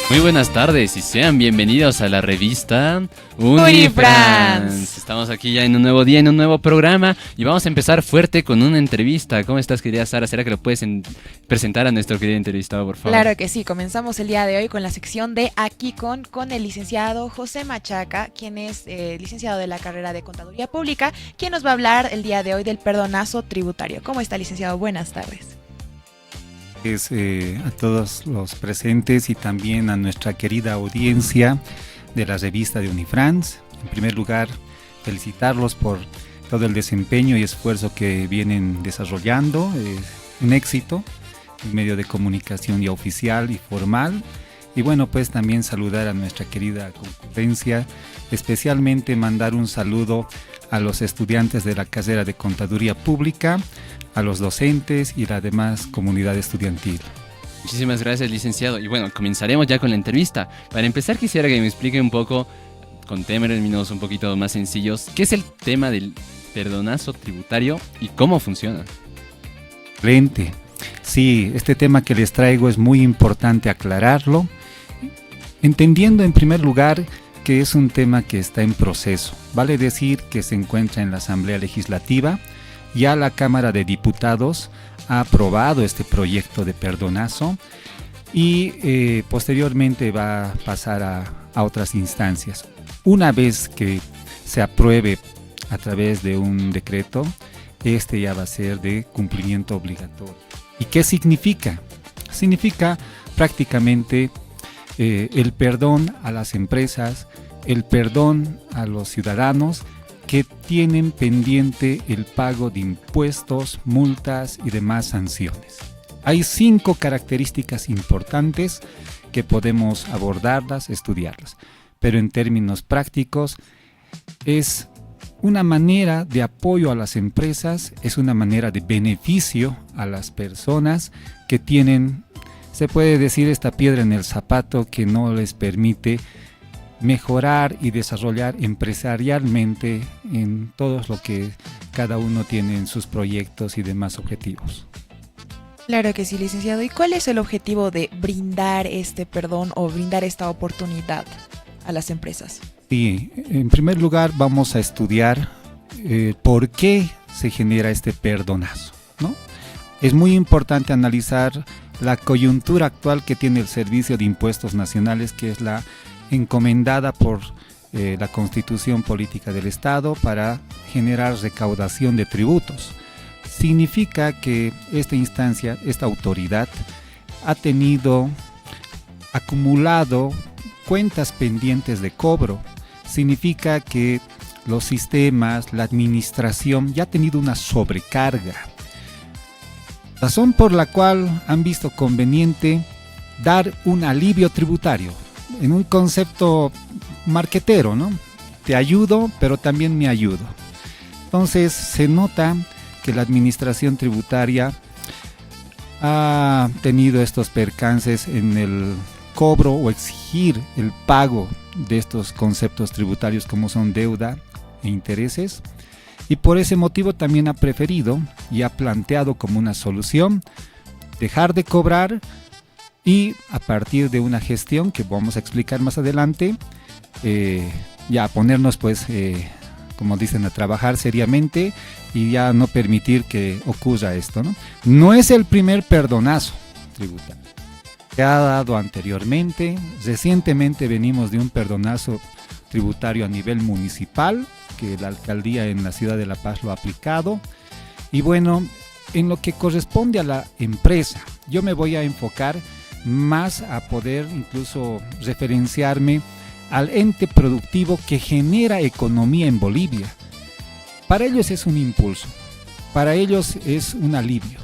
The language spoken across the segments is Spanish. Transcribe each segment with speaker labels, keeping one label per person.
Speaker 1: Muy buenas tardes y sean bienvenidos a la revista
Speaker 2: Unifrance.
Speaker 1: Estamos aquí ya en un nuevo día, en un nuevo programa y vamos a empezar fuerte con una entrevista. ¿Cómo estás, querida Sara? ¿Será que lo puedes presentar a nuestro querido entrevistado, por favor?
Speaker 2: Claro que sí, comenzamos el día de hoy con la sección de Aquí con el licenciado José Machaca, quien es licenciado de la carrera de Contaduría Pública, quien nos va a hablar el día de hoy del perdonazo tributario. ¿Cómo está, licenciado? Buenas tardes.
Speaker 3: A todos los presentes y también a nuestra querida audiencia de la revista de Unifrance. En primer lugar, felicitarlos por todo el desempeño y esfuerzo que vienen desarrollando. Un éxito, un medio de comunicación ya oficial y formal. Y bueno, pues también saludar a nuestra querida concurrencia, especialmente mandar un saludo a los estudiantes de la carrera de Contaduría Pública, a los docentes y la demás comunidad estudiantil.
Speaker 1: Muchísimas gracias, licenciado. Y bueno, comenzaremos ya con la entrevista. Para empezar, quisiera que me explique un poco, con términos un poquito más sencillos, qué es el tema del perdonazo tributario y cómo funciona.
Speaker 3: Excelente. Sí, este tema que les traigo es muy importante aclararlo, entendiendo en primer lugar que es un tema que está en proceso. Vale decir que se encuentra en la Asamblea Legislativa. Ya la Cámara de Diputados ha aprobado este proyecto de perdonazo y posteriormente va a pasar a otras instancias. Una vez que se apruebe a través de un decreto, este ya va a ser de cumplimiento obligatorio. ¿Y qué significa? Significa prácticamente el perdón a las empresas, el perdón a los ciudadanos que tienen pendiente el pago de impuestos, multas y demás sanciones. Hay 5 características importantes que podemos abordarlas, estudiarlas, pero en términos prácticos es una manera de apoyo a las empresas, es una manera de beneficio a las personas que tienen, se puede decir, esta piedra en el zapato que no les permite mejorar y desarrollar empresarialmente en todo lo que cada uno tiene en sus proyectos y demás objetivos.
Speaker 2: Claro que sí, licenciado. ¿Y cuál es el objetivo de brindar este perdón o brindar esta oportunidad a las empresas?
Speaker 3: Sí, en primer lugar vamos a estudiar por qué se genera este perdonazo, ¿no? Es muy importante analizar la coyuntura actual que tiene el Servicio de Impuestos Nacionales, que es la encomendada por la Constitución Política del Estado para generar recaudación de tributos. Significa que esta instancia, esta autoridad, ha acumulado cuentas pendientes de cobro. Significa que los sistemas, la administración ya ha tenido una sobrecarga. Razón por la cual han visto conveniente dar un alivio tributario. En un concepto marquetero, ¿no? Te ayudo, pero también me ayudo. Entonces se nota que la administración tributaria ha tenido estos percances en el cobro o exigir el pago de estos conceptos tributarios como son deuda e intereses, y por ese motivo también ha preferido y ha planteado como una solución dejar de cobrar y a partir de una gestión que vamos a explicar más adelante, ya ponernos pues, como dicen, a trabajar seriamente y ya no permitir que ocurra esto, ¿no? No es el primer perdonazo tributario. Se ha dado anteriormente, recientemente venimos de un perdonazo tributario a nivel municipal, que la alcaldía en la ciudad de La Paz lo ha aplicado. Y bueno, en lo que corresponde a la empresa, yo me voy a enfocar más a poder incluso referenciarme al ente productivo que genera economía en Bolivia. Para ellos es un impulso, para ellos es un alivio.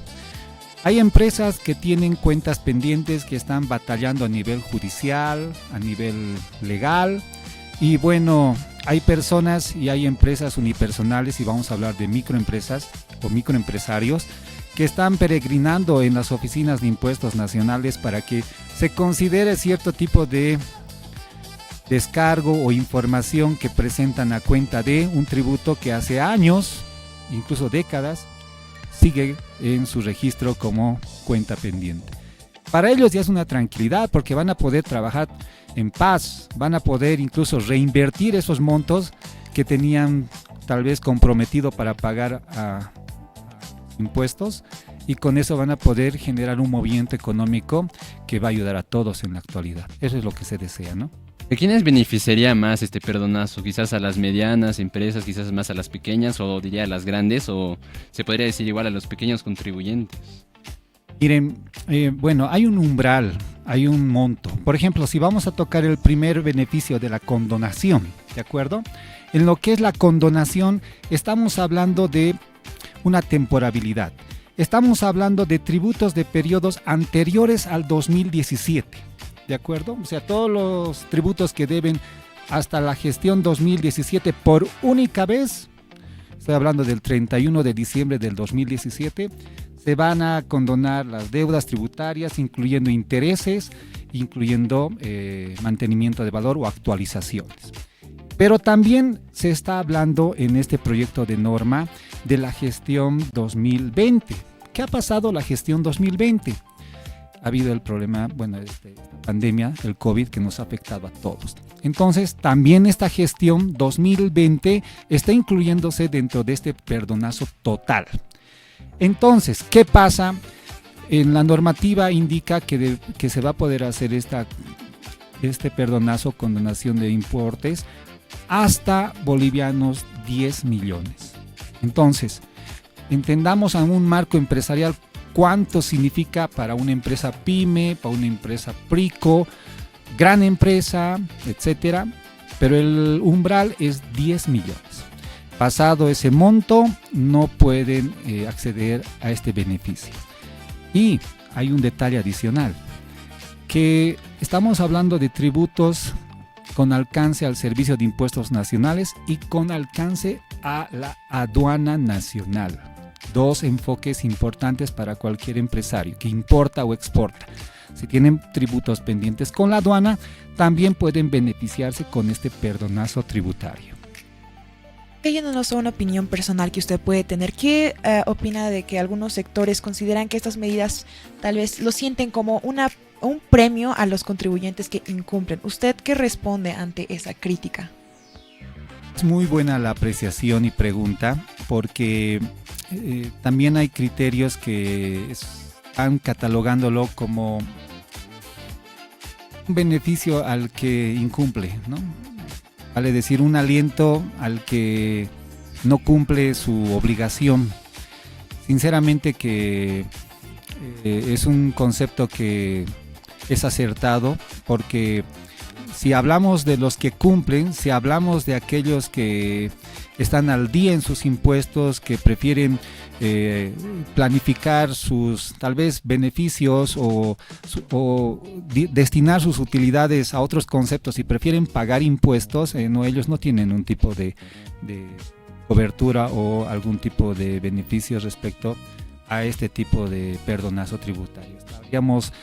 Speaker 3: Hay empresas que tienen cuentas pendientes que están batallando a nivel judicial, a nivel legal, y bueno, hay personas y hay empresas unipersonales, y vamos a hablar de microempresas o microempresarios que están peregrinando en las oficinas de impuestos nacionales para que se considere cierto tipo de descargo o información que presentan a cuenta de un tributo que hace años, incluso décadas, sigue en su registro como cuenta pendiente. Para ellos ya es una tranquilidad porque van a poder trabajar en paz, van a poder incluso reinvertir esos montos que tenían tal vez comprometido para pagar a impuestos, y con eso van a poder generar un movimiento económico que va a ayudar a todos en la actualidad. Eso es lo que se desea, ¿no?
Speaker 1: ¿A quiénes beneficiaría más este perdonazo? ¿Quizás a las medianas empresas, quizás más a las pequeñas, o diría a las grandes, o se podría decir igual a los pequeños contribuyentes?
Speaker 3: Miren, bueno, hay un umbral, hay un monto. Por ejemplo, si vamos a tocar el primer beneficio de la condonación, ¿de acuerdo? En lo que es la condonación, estamos hablando de una temporabilidad. Estamos hablando de tributos de periodos anteriores al 2017, ¿de acuerdo? O sea, todos los tributos que deben hasta la gestión 2017 por única vez, estoy hablando del 31 de diciembre del 2017, se van a condonar las deudas tributarias, incluyendo intereses, incluyendo mantenimiento de valor o actualizaciones. Pero también se está hablando en este proyecto de norma de la gestión 2020. ¿Qué ha pasado la gestión 2020? Ha habido el problema, bueno, esta pandemia, el COVID, que nos ha afectado a todos. Entonces, también esta gestión 2020 está incluyéndose dentro de este perdonazo total. Entonces, ¿qué pasa? En la normativa indica que se va a poder hacer este perdonazo, condonación de importes, hasta bolivianos 10 millones. Entonces, entendamos a un marco empresarial cuánto significa para una empresa pyme, para una empresa prico, gran empresa, etcétera, pero el umbral es 10 millones. Pasado ese monto, no pueden acceder a este beneficio. Y hay un detalle adicional, que estamos hablando de tributos con alcance al Servicio de Impuestos Nacionales y con alcance a la aduana nacional. Dos enfoques importantes para cualquier empresario que importa o exporta. Si tienen tributos pendientes con la aduana, también pueden beneficiarse con este perdonazo tributario.
Speaker 2: Yéndonos a una opinión personal que usted puede tener, ¿qué opina de que algunos sectores consideran que estas medidas tal vez lo sienten como un premio a los contribuyentes que incumplen? ¿Usted qué responde ante esa crítica?
Speaker 3: Es muy buena la apreciación y pregunta, porque también hay criterios que están catalogándolo como un beneficio al que incumple, ¿no? Vale decir, un aliento al que no cumple su obligación. Sinceramente que es un concepto que es acertado, porque si hablamos de los que cumplen, si hablamos de aquellos que están al día en sus impuestos, que prefieren planificar sus tal vez beneficios o destinar sus utilidades a otros conceptos y prefieren pagar impuestos, ellos no tienen un tipo de cobertura o algún tipo de beneficio respecto a este tipo de perdonazo tributario. Estaríamos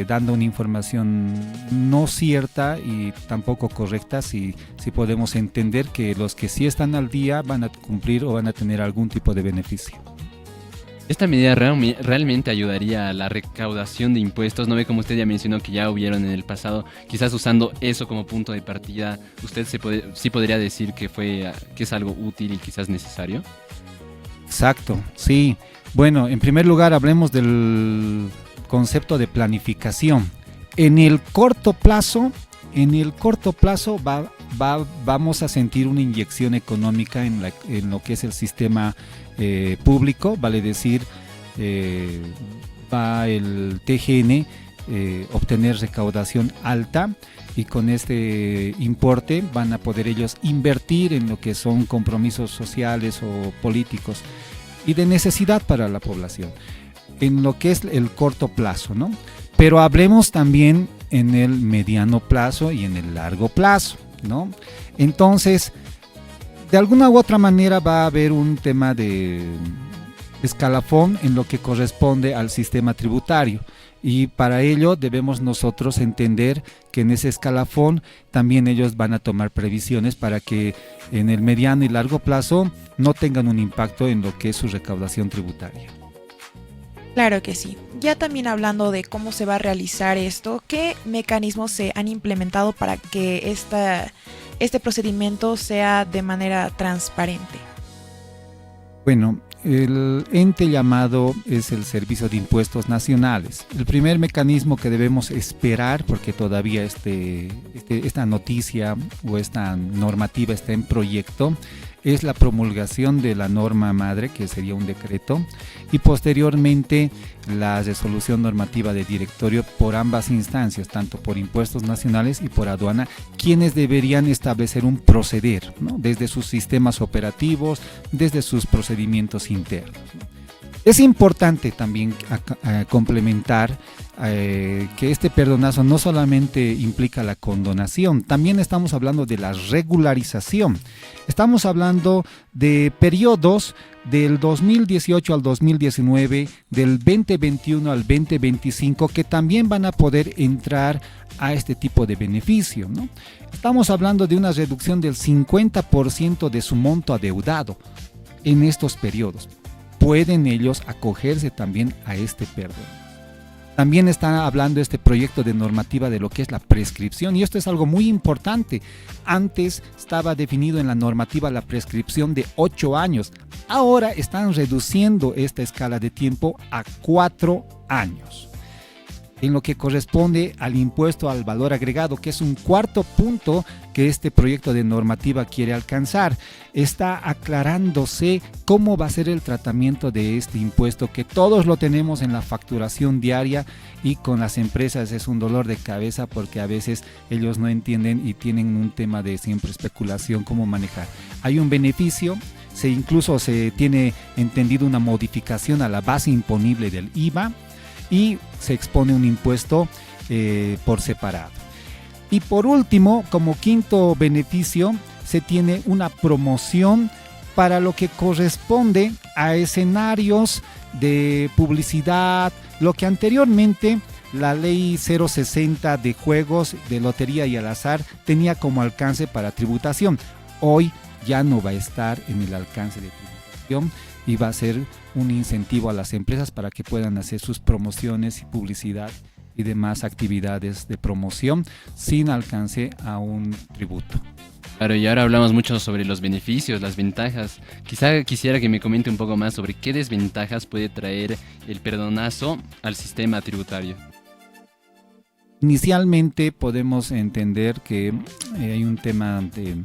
Speaker 3: dando una información no cierta y tampoco correcta si podemos entender que los que sí están al día van a cumplir o van a tener algún tipo de beneficio.
Speaker 1: ¿Esta medida realmente ayudaría a la recaudación de impuestos? ¿No ve, como usted ya mencionó, que ya hubieron en el pasado? Quizás usando eso como punto de partida, ¿usted sí podría decir que es algo útil y quizás necesario?
Speaker 3: Exacto, sí. Bueno, en primer lugar hablemos del concepto de planificación. En el corto plazo vamos a sentir una inyección económica en lo que es el sistema público, vale decir, va el TGN obtener recaudación alta, y con este importe van a poder ellos invertir en lo que son compromisos sociales o políticos y de necesidad para la población, en lo que es el corto plazo, ¿no? Pero hablemos también en el mediano plazo y en el largo plazo, ¿no? Entonces, de alguna u otra manera va a haber un tema de escalafón en lo que corresponde al sistema tributario, y para ello debemos nosotros entender que en ese escalafón también ellos van a tomar previsiones para que en el mediano y largo plazo no tengan un impacto en lo que es su recaudación tributaria.
Speaker 2: Claro que sí. Ya también hablando de cómo se va a realizar esto, ¿qué mecanismos se han implementado para que este procedimiento sea de manera transparente?
Speaker 3: Bueno, el ente llamado es el Servicio de Impuestos Nacionales. El primer mecanismo que debemos esperar, porque todavía esta noticia o esta normativa está en proyecto, es la promulgación de la norma madre, que sería un decreto, y posteriormente la resolución normativa de directorio por ambas instancias, tanto por impuestos nacionales y por aduana, quienes deberían establecer un proceder, ¿no? Desde sus sistemas operativos, desde sus procedimientos internos. Es importante también complementar que este perdonazo no solamente implica la condonación, también estamos hablando de la regularización. Estamos hablando de periodos del 2018 al 2019, del 2021 al 2025, que también van a poder entrar a este tipo de beneficio, ¿no? Estamos hablando de una reducción del 50% de su monto adeudado en estos periodos. Pueden ellos acogerse también a este perdón. También está hablando este proyecto de normativa de lo que es la prescripción, y esto es algo muy importante. Antes estaba definido en la normativa la prescripción de 8 años. Ahora están reduciendo esta escala de tiempo a 4 años. En lo que corresponde al impuesto al valor agregado, que es un cuarto punto que este proyecto de normativa quiere alcanzar, está aclarándose cómo va a ser el tratamiento de este impuesto, que todos lo tenemos en la facturación diaria, y con las empresas es un dolor de cabeza porque a veces ellos no entienden y tienen un tema de siempre especulación cómo manejar. Hay un beneficio, incluso se tiene entendido una modificación a la base imponible del IVA, y se expone un impuesto por separado. Y por último, como quinto beneficio, se tiene una promoción para lo que corresponde a escenarios de publicidad, lo que anteriormente la ley 060 de juegos, de lotería y al azar tenía como alcance para tributación. Hoy ya no va a estar en el alcance de tributación, y va a ser un incentivo a las empresas para que puedan hacer sus promociones y publicidad y demás actividades de promoción sin alcance a un tributo.
Speaker 1: Claro, y ahora hablamos mucho sobre los beneficios, las ventajas. Quizá quisiera que me comente un poco más sobre qué desventajas puede traer el perdonazo al sistema tributario.
Speaker 3: Inicialmente podemos entender que hay un tema de,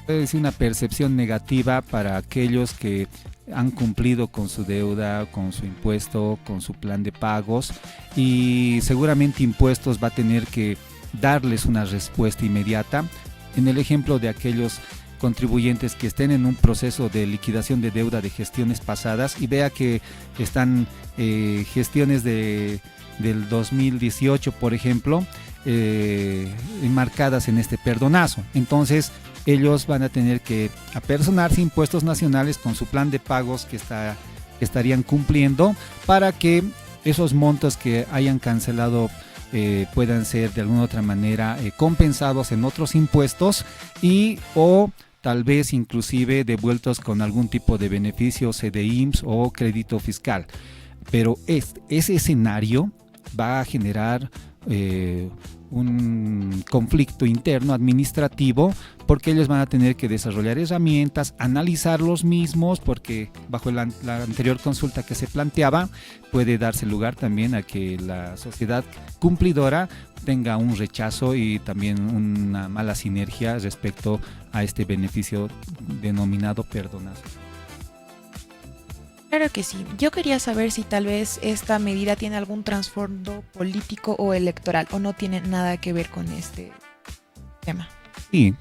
Speaker 3: puede decir, una percepción negativa para aquellos que han cumplido con su deuda, con su impuesto, con su plan de pagos, y seguramente impuestos va a tener que darles una respuesta inmediata. En el ejemplo de aquellos contribuyentes que estén en un proceso de liquidación de deuda de gestiones pasadas y vea que están gestiones del 2018, por ejemplo, enmarcadas en este perdonazo, entonces ellos van a tener que apersonarse impuestos nacionales con su plan de pagos que estarían cumpliendo, para que esos montos que hayan cancelado puedan ser de alguna otra manera compensados en otros impuestos, y o tal vez inclusive devueltos con algún tipo de beneficio, CDIMSS o crédito fiscal. Pero ese escenario va a generar un conflicto interno administrativo, porque ellos van a tener que desarrollar herramientas, analizar los mismos, porque bajo la anterior consulta que se planteaba puede darse lugar también a que la sociedad cumplidora tenga un rechazo y también una mala sinergia respecto a este beneficio denominado perdonazo.
Speaker 2: Claro que sí. Yo quería saber si tal vez esta medida tiene algún trasfondo político o electoral, o no tiene nada que ver con este tema.
Speaker 3: Sí,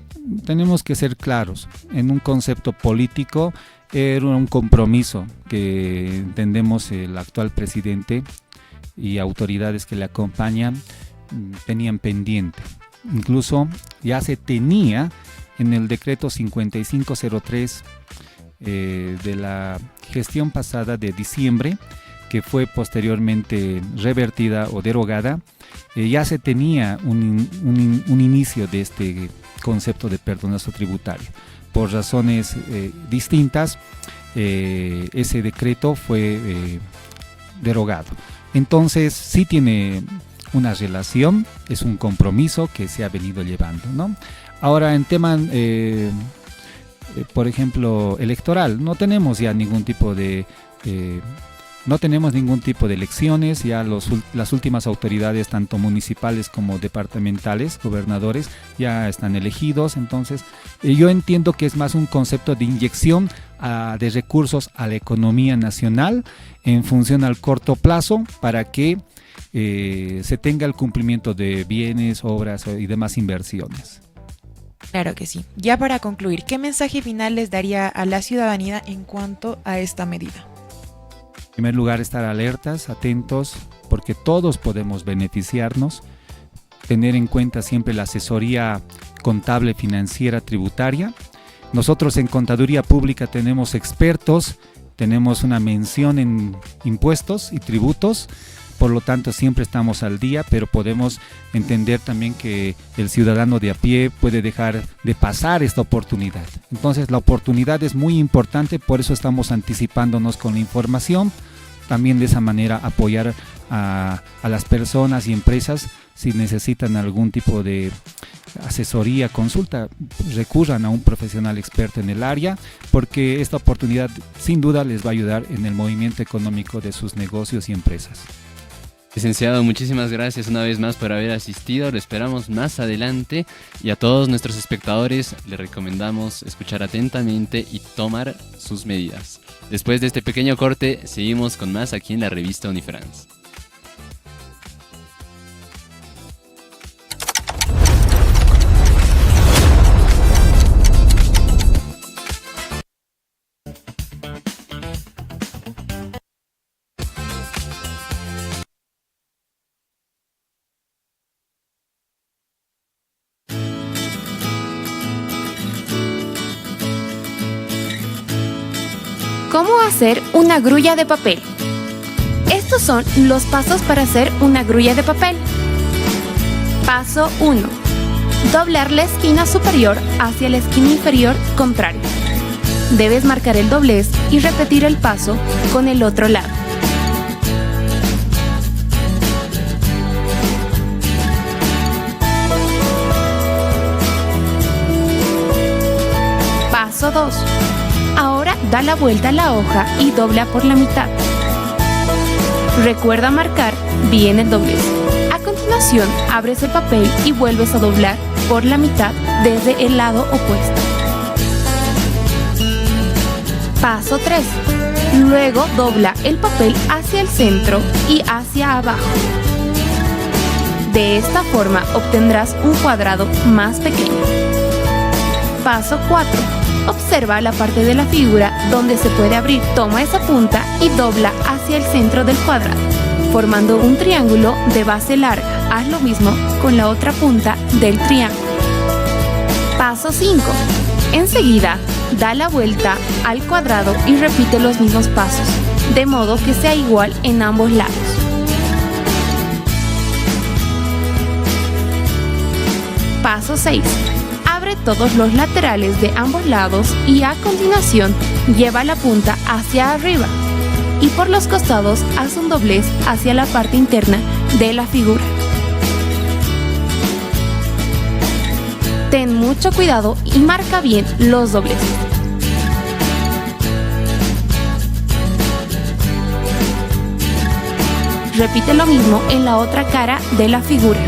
Speaker 3: tenemos que ser claros. En un concepto político era un compromiso que entendemos el actual presidente y autoridades que le acompañan tenían pendiente. Incluso ya se tenía en el decreto 5503 de la gestión pasada de diciembre, que fue posteriormente revertida o derogada, ya se tenía un inicio de este concepto de perdonazo tributario. Por razones distintas, ese decreto fue derogado. Entonces sí tiene una relación, es un compromiso que se ha venido llevando, ¿no? Ahora en tema, por ejemplo, electoral, no tenemos ya ningún tipo de elecciones, ya las últimas autoridades, tanto municipales como departamentales, gobernadores, ya están elegidos. Entonces, yo entiendo que es más un concepto de inyección de recursos a la economía nacional en función al corto plazo para que se tenga el cumplimiento de bienes, obras y demás inversiones.
Speaker 2: Claro que sí. Ya para concluir, ¿qué mensaje final les daría a la ciudadanía en cuanto a esta medida?
Speaker 3: En primer lugar, estar alertas, atentos, porque todos podemos beneficiarnos. Tener en cuenta siempre la asesoría contable, financiera, tributaria. Nosotros en Contaduría Pública tenemos expertos, tenemos una mención en impuestos y tributos, por lo tanto siempre estamos al día, pero podemos entender también que el ciudadano de a pie puede dejar de pasar esta oportunidad. Entonces la oportunidad es muy importante, por eso estamos anticipándonos con la información, también de esa manera apoyar a las personas y empresas si necesitan algún tipo de asesoría, consulta, recurran a un profesional experto en el área, porque esta oportunidad sin duda les va a ayudar en el movimiento económico de sus negocios y empresas.
Speaker 1: Licenciado, muchísimas gracias una vez más por haber asistido, lo esperamos más adelante y a todos nuestros espectadores les recomendamos escuchar atentamente y tomar sus medidas. Después de este pequeño corte, seguimos con más aquí en la revista Unifrance.
Speaker 4: ¿Cómo hacer una grulla de papel? Estos son los pasos para hacer una grulla de papel. Paso 1. Doblar la esquina superior hacia la esquina inferior contraria. Debes marcar el doblez y repetir el paso con el otro lado. Paso 2. Ahora da la vuelta a la hoja y dobla por la mitad. Recuerda marcar bien el doblez. A continuación, abres el papel y vuelves a doblar por la mitad desde el lado opuesto. Paso 3. Luego dobla el papel hacia el centro y hacia abajo. De esta forma obtendrás un cuadrado más pequeño. Paso 4. Observa la parte de la figura donde se puede abrir. Toma esa punta y dobla hacia el centro del cuadrado, formando un triángulo de base larga. Haz lo mismo con la otra punta del triángulo. Paso 5. Enseguida, da la vuelta al cuadrado y repite los mismos pasos, de modo que sea igual en ambos lados. Paso 6. Abre todos los laterales de ambos lados y a continuación lleva la punta hacia arriba y por los costados haz un doblez hacia la parte interna de la figura. Ten mucho cuidado y marca bien los dobleces. Repite lo mismo en la otra cara de la figura.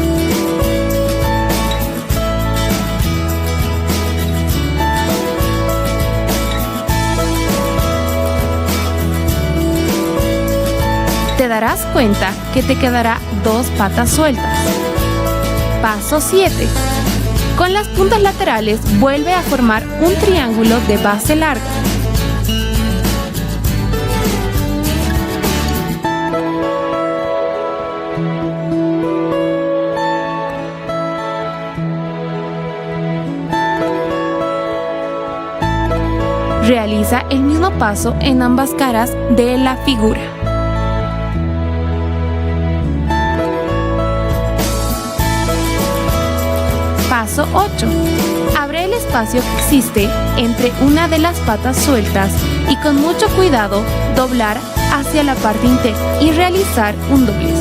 Speaker 4: Te darás cuenta que te quedará 2 patas sueltas. Paso 7. Con las puntas laterales vuelve a formar un triángulo de base larga. Realiza el mismo paso en ambas caras de la figura. Paso 8. Abre el espacio espacio que existe entre una de las patas sueltas y con mucho cuidado doblar hacia la parte interna y realizar un doblez.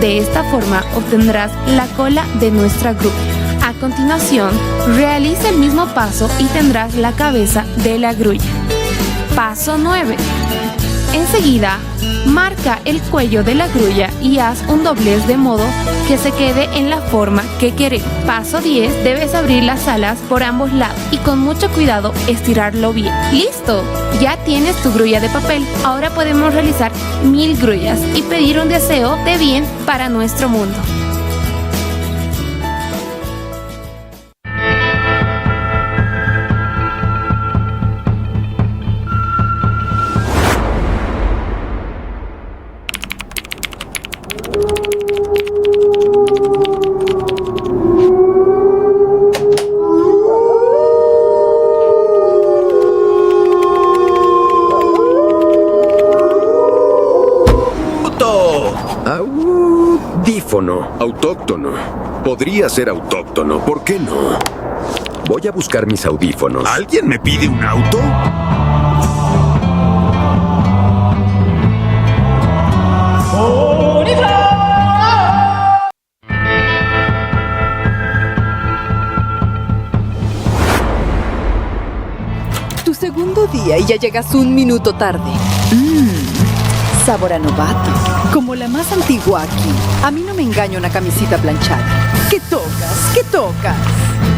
Speaker 4: De esta forma obtendrás la cola de nuestra grulla. A continuación, realiza el mismo paso y tendrás la cabeza de la grulla. Paso 9. Enseguida, marca el cuello de la grulla y haz un doblez de modo que se quede en la forma que queremos. Paso 10. Debes abrir las alas por ambos lados y con mucho cuidado estirarlo bien. ¡Listo! Ya tienes tu grulla de papel. Ahora podemos realizar 1000 grullas y pedir un deseo de bien para nuestro mundo.
Speaker 5: Audífono, autóctono. Podría ser autóctono, ¿por qué no? Voy a buscar mis audífonos.
Speaker 6: ¿Alguien me pide un auto?
Speaker 7: Tu segundo día y ya llegas un minuto tarde. Sabor a novato. Como la más antigua aquí. A mí no me engaña una camisita planchada. ¿Qué tocas? ¿Qué tocas?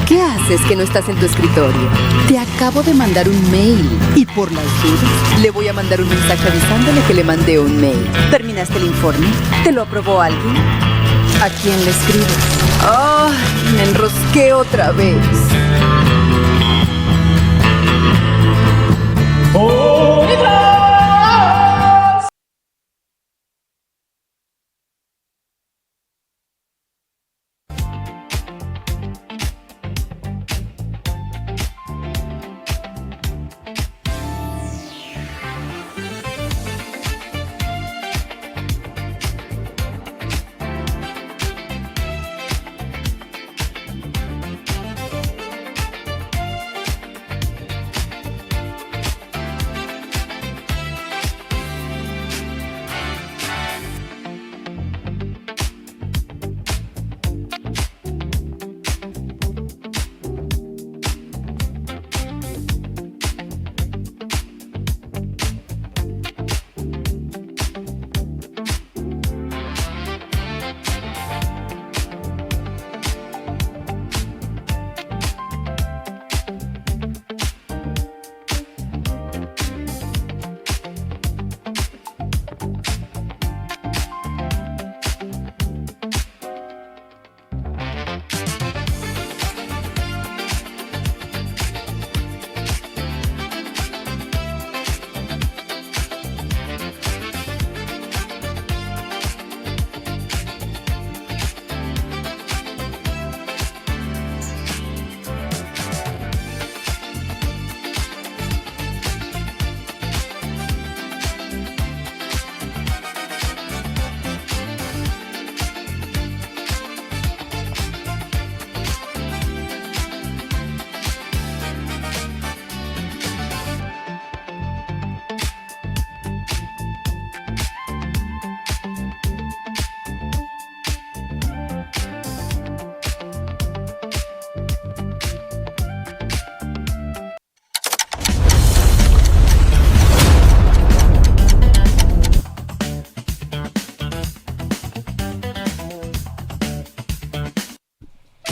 Speaker 7: ¿Qué haces que no estás en tu escritorio? Te acabo de mandar un mail. Y por las dudas, le voy a mandar un mensaje avisándole que le mandé un mail. ¿Terminaste el informe? ¿Te lo aprobó alguien? ¿A quién le escribes? ¡Ay! Me enrosqué otra vez.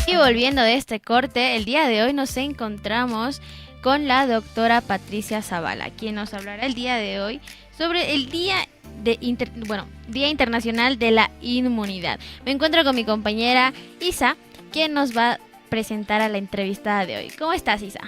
Speaker 8: Y volviendo de este corte, el día de hoy nos encontramos con la doctora Patricia Zavala, quien nos hablará el día de hoy sobre el Día Internacional de la Inmunidad. Me encuentro con mi compañera Isa, quien nos va a presentar a la entrevistada de hoy. ¿Cómo estás, Isa?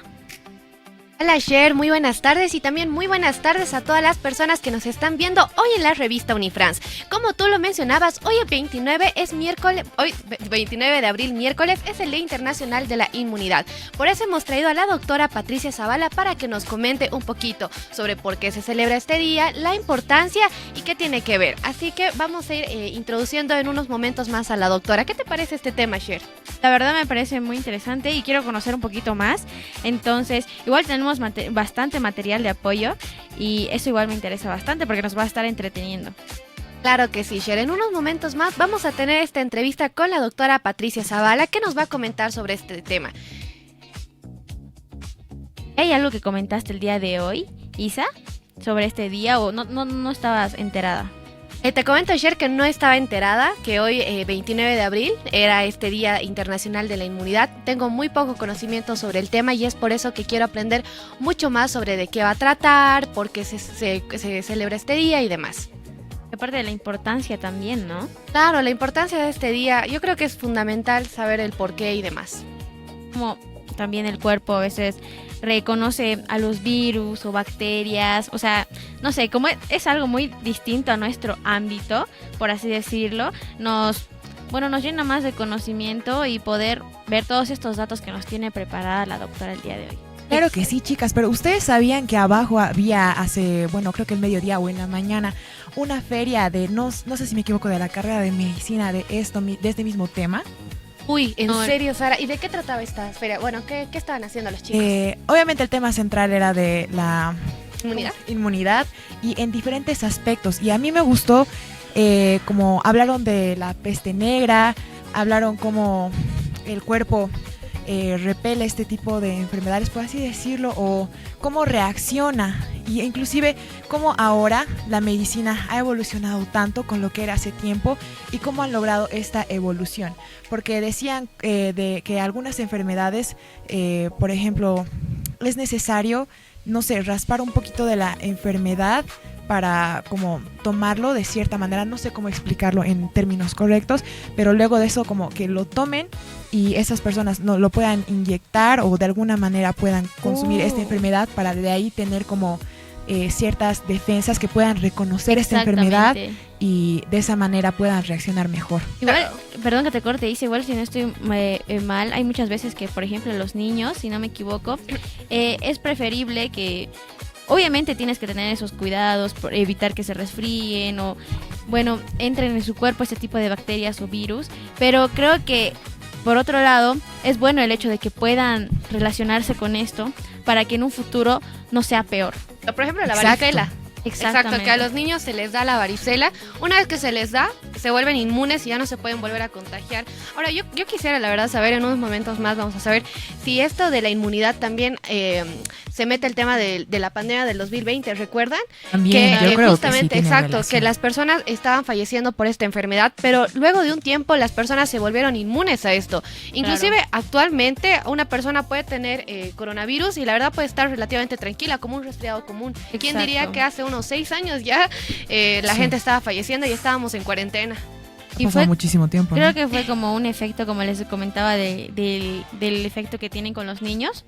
Speaker 6: Hola Cher, muy buenas tardes y también muy buenas tardes a todas las personas que nos están viendo hoy en la revista Unifrance. Como tú lo mencionabas, hoy el 29 es miércoles, hoy 29 de abril miércoles es el Día Internacional de la Inmunidad. Por eso hemos traído a la doctora Patricia Zavala para que nos comente un poquito sobre por qué se celebra este día, la importancia y qué tiene que ver. Así que vamos a ir introduciendo en unos momentos más a la doctora. ¿Qué te parece este tema, Cher?
Speaker 8: La verdad me parece muy interesante y quiero conocer un poquito más. Entonces, igual tenemos bastante material de apoyo y eso igual me interesa bastante porque nos va a estar entreteniendo.
Speaker 6: Claro que sí, Cher. En unos momentos más vamos a tener esta entrevista con la doctora Patricia Zavala que nos va a comentar sobre este tema.
Speaker 8: ¿Hay algo que comentaste el día de hoy, Isa, sobre este día o no estabas enterada?
Speaker 6: Te comento, Cher, que no estaba enterada que hoy, 29 de abril, era este Día Internacional de la Inmunidad. Tengo muy poco conocimiento sobre el tema y es por eso que quiero aprender mucho más sobre de qué va a tratar, por qué se celebra este día y demás.
Speaker 8: Aparte de la importancia también, ¿no?
Speaker 6: Claro, la importancia de este día, yo creo que es fundamental saber el por qué y demás.
Speaker 8: Como también el cuerpo a veces reconoce a los virus o bacterias, o sea, no sé, como es algo muy distinto a nuestro ámbito, por así decirlo, nos llena más de conocimiento y poder ver todos estos datos que nos tiene preparada la doctora el día de hoy.
Speaker 2: Claro que sí, chicas, pero ustedes sabían que abajo había creo que el mediodía o en la mañana, una feria de, no sé si me equivoco, de la carrera de medicina de este mismo tema.
Speaker 6: Uy, ¿en serio, Sara? ¿Y de qué trataba esta feria? Bueno, ¿qué estaban haciendo los chicos?
Speaker 2: Obviamente el tema central era de la
Speaker 6: inmunidad
Speaker 2: y en diferentes aspectos. Y a mí me gustó como hablaron de la peste negra, hablaron cómo el cuerpo repele este tipo de enfermedades, por así decirlo, o cómo reacciona, y inclusive cómo ahora la medicina ha evolucionado tanto con lo que era hace tiempo y cómo han logrado esta evolución, porque decían de que algunas enfermedades, por ejemplo, es necesario, no sé, raspar un poquito de la enfermedad para como tomarlo de cierta manera, no sé cómo explicarlo en términos correctos, pero luego de eso como que lo tomen y esas personas no lo puedan inyectar o de alguna manera puedan consumir esta enfermedad para de ahí tener como ciertas defensas que puedan reconocer esta enfermedad y de esa manera puedan reaccionar mejor.
Speaker 8: Igual, perdón que te corte, dice, igual si no estoy mal, hay muchas veces que, por ejemplo, los niños, si no me equivoco, es preferible que, obviamente tienes que tener esos cuidados por evitar que se resfríen o, bueno, entren en su cuerpo este tipo de bacterias o virus, pero creo que, por otro lado, es bueno el hecho de que puedan relacionarse con esto para que en un futuro no sea peor.
Speaker 6: Por ejemplo, la varicela. Exacto, que a los niños se les da la varicela. Una vez que se les da, se vuelven inmunes y ya no se pueden volver a contagiar. Ahora, yo quisiera, la verdad, saber, en unos momentos más vamos a saber si esto de la inmunidad también se mete el tema de la pandemia del 2020, ¿recuerdan?
Speaker 2: También,
Speaker 6: que
Speaker 2: yo creo
Speaker 6: justamente,
Speaker 2: que sí,
Speaker 6: exacto, que las personas estaban falleciendo por esta enfermedad, pero luego de un tiempo las personas se volvieron inmunes a esto. Inclusive, actualmente, una persona puede tener coronavirus y la verdad puede estar relativamente tranquila, como un resfriado común. ¿Quién diría que hace unos 6 años ya la gente estaba falleciendo y estábamos en cuarentena?
Speaker 2: Y fue muchísimo tiempo.
Speaker 8: Creo que fue como un efecto, como les comentaba, del efecto que tienen con los niños,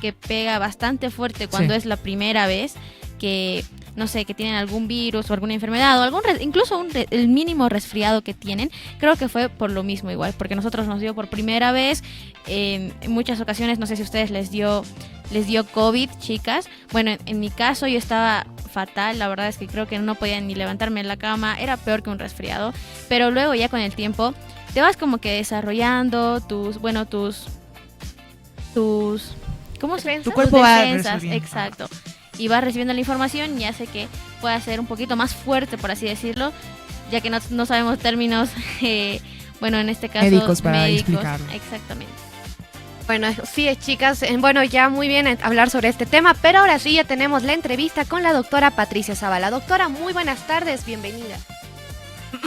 Speaker 8: que pega bastante fuerte cuando es la primera vez que, no sé, que tienen algún virus o alguna enfermedad o incluso el mínimo resfriado que tienen. Creo que fue por lo mismo igual, porque nosotros nos dio por primera vez, en muchas ocasiones, no sé si a ustedes les dio COVID, chicas. Bueno, en mi caso yo estaba fatal, la verdad es que creo que no podía ni levantarme en la cama, era peor que un resfriado, pero luego ya con el tiempo te vas como que desarrollando tus ¿cómo se llama?
Speaker 2: Tu cuerpo va
Speaker 8: defensas, exacto, y vas recibiendo la información y hace que pueda ser un poquito más fuerte, por así decirlo, ya que no sabemos términos, bueno, en este caso
Speaker 2: médicos para explicarlo.
Speaker 8: Exactamente.
Speaker 6: Bueno, sí, chicas, bueno, ya muy bien hablar sobre este tema, pero ahora sí ya tenemos la entrevista con la doctora Patricia Zavala. Doctora, muy buenas tardes, bienvenida.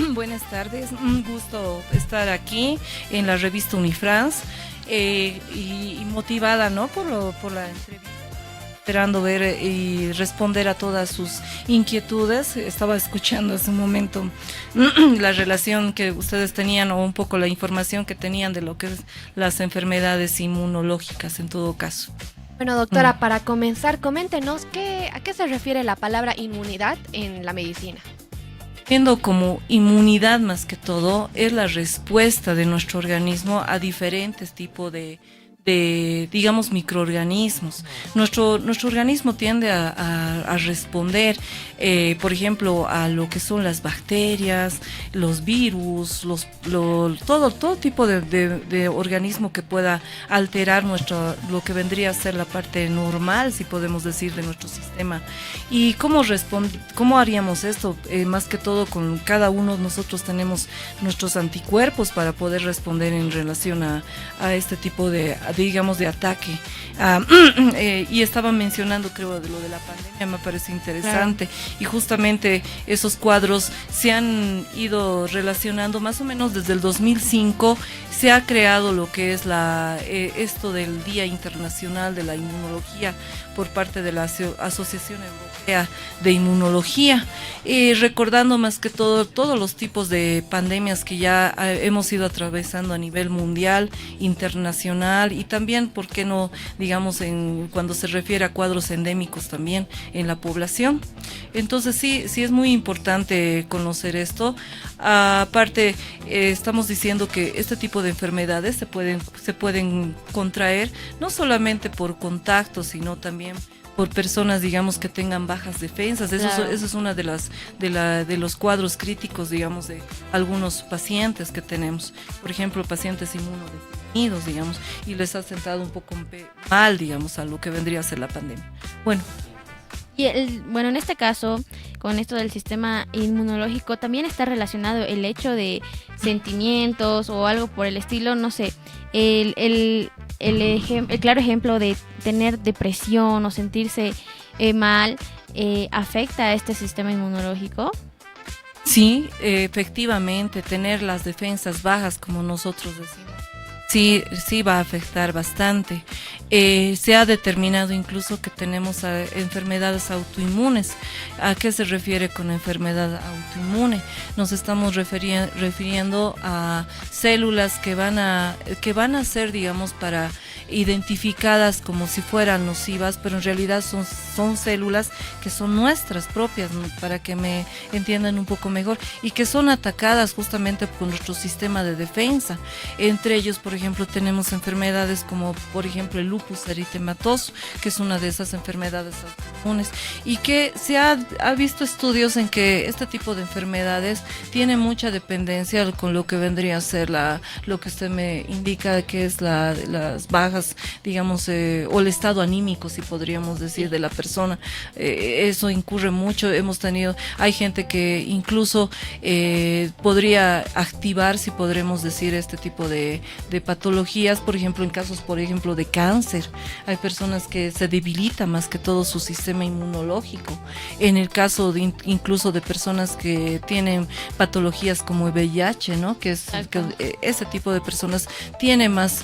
Speaker 9: Buenas tardes, un gusto estar aquí en la revista Unifrance y motivada, ¿no?, por la entrevista. Esperando ver y responder a todas sus inquietudes. Estaba escuchando hace un momento la relación que ustedes tenían o un poco la información que tenían de lo que es las enfermedades inmunológicas en todo caso.
Speaker 6: Bueno, doctora, para comenzar, coméntenos a qué se refiere la palabra inmunidad en la medicina.
Speaker 9: Viendo como inmunidad más que todo, es la respuesta de nuestro organismo a diferentes tipos de digamos, microorganismos. Nuestro organismo tiende a responder, por ejemplo, a lo que son las bacterias, los virus, todo tipo de organismo que pueda alterar lo que vendría a ser la parte normal, si podemos decir, de nuestro sistema. ¿Y cómo haríamos esto? Más que todo, con cada uno de nosotros tenemos nuestros anticuerpos para poder responder en relación a este tipo digamos, de ataque. Y estaba mencionando, creo, de lo de la pandemia, me parece interesante. Claro. Y justamente esos cuadros se han ido relacionando más o menos desde el 2005. Se ha creado lo que es esto del Día Internacional de la Inmunología por parte de la Asociación Europea de Inmunología, recordando más que todo todos los tipos de pandemias que ya hemos ido atravesando a nivel mundial, internacional, y también, ¿por qué no, digamos, cuando se refiere a cuadros endémicos también en la población? Entonces sí es muy importante conocer esto. Aparte, estamos diciendo que este tipo de enfermedades se pueden contraer no solamente por contacto, sino también por personas, digamos, que tengan bajas defensas. Eso es una de los cuadros críticos, digamos, de algunos pacientes que tenemos. Por ejemplo, pacientes inmunodeprimidos, digamos, y les ha sentado un poco mal, digamos, a lo que vendría a ser la pandemia. Bueno.
Speaker 8: Y en este caso, con esto del sistema inmunológico, también está relacionado el hecho de sentimientos o algo por el estilo, no sé, el claro ejemplo de tener depresión o sentirse mal, ¿afecta a este sistema inmunológico?
Speaker 9: Sí, efectivamente, tener las defensas bajas, como nosotros decimos, sí va a afectar bastante. Se ha determinado incluso que tenemos enfermedades autoinmunes. ¿A qué se refiere con enfermedad autoinmune? Nos estamos refiriendo a células que van a ser, digamos, identificadas como si fueran nocivas, pero en realidad son células que son nuestras propias, ¿no? Para que me entiendan un poco mejor, y que son atacadas justamente por nuestro sistema de defensa. Entre ellos, por ejemplo, tenemos enfermedades como, por ejemplo, el lupus eritematoso, que es una de esas enfermedades autoinmunes, y que se ha visto estudios en que este tipo de enfermedades tiene mucha dependencia con lo que vendría a ser lo que usted me indica, que es las bajas, digamos, o el estado anímico, si podríamos decir, de la persona. Eso incurre mucho. Hay gente que incluso podría activar, si podremos decir, este tipo de patologías, por ejemplo, en casos, por ejemplo, de cáncer. Hay personas que se debilita más que todo su sistema inmunológico. En el caso incluso de personas que tienen patologías como el VIH, ¿no? Que ese tipo de personas tiene más,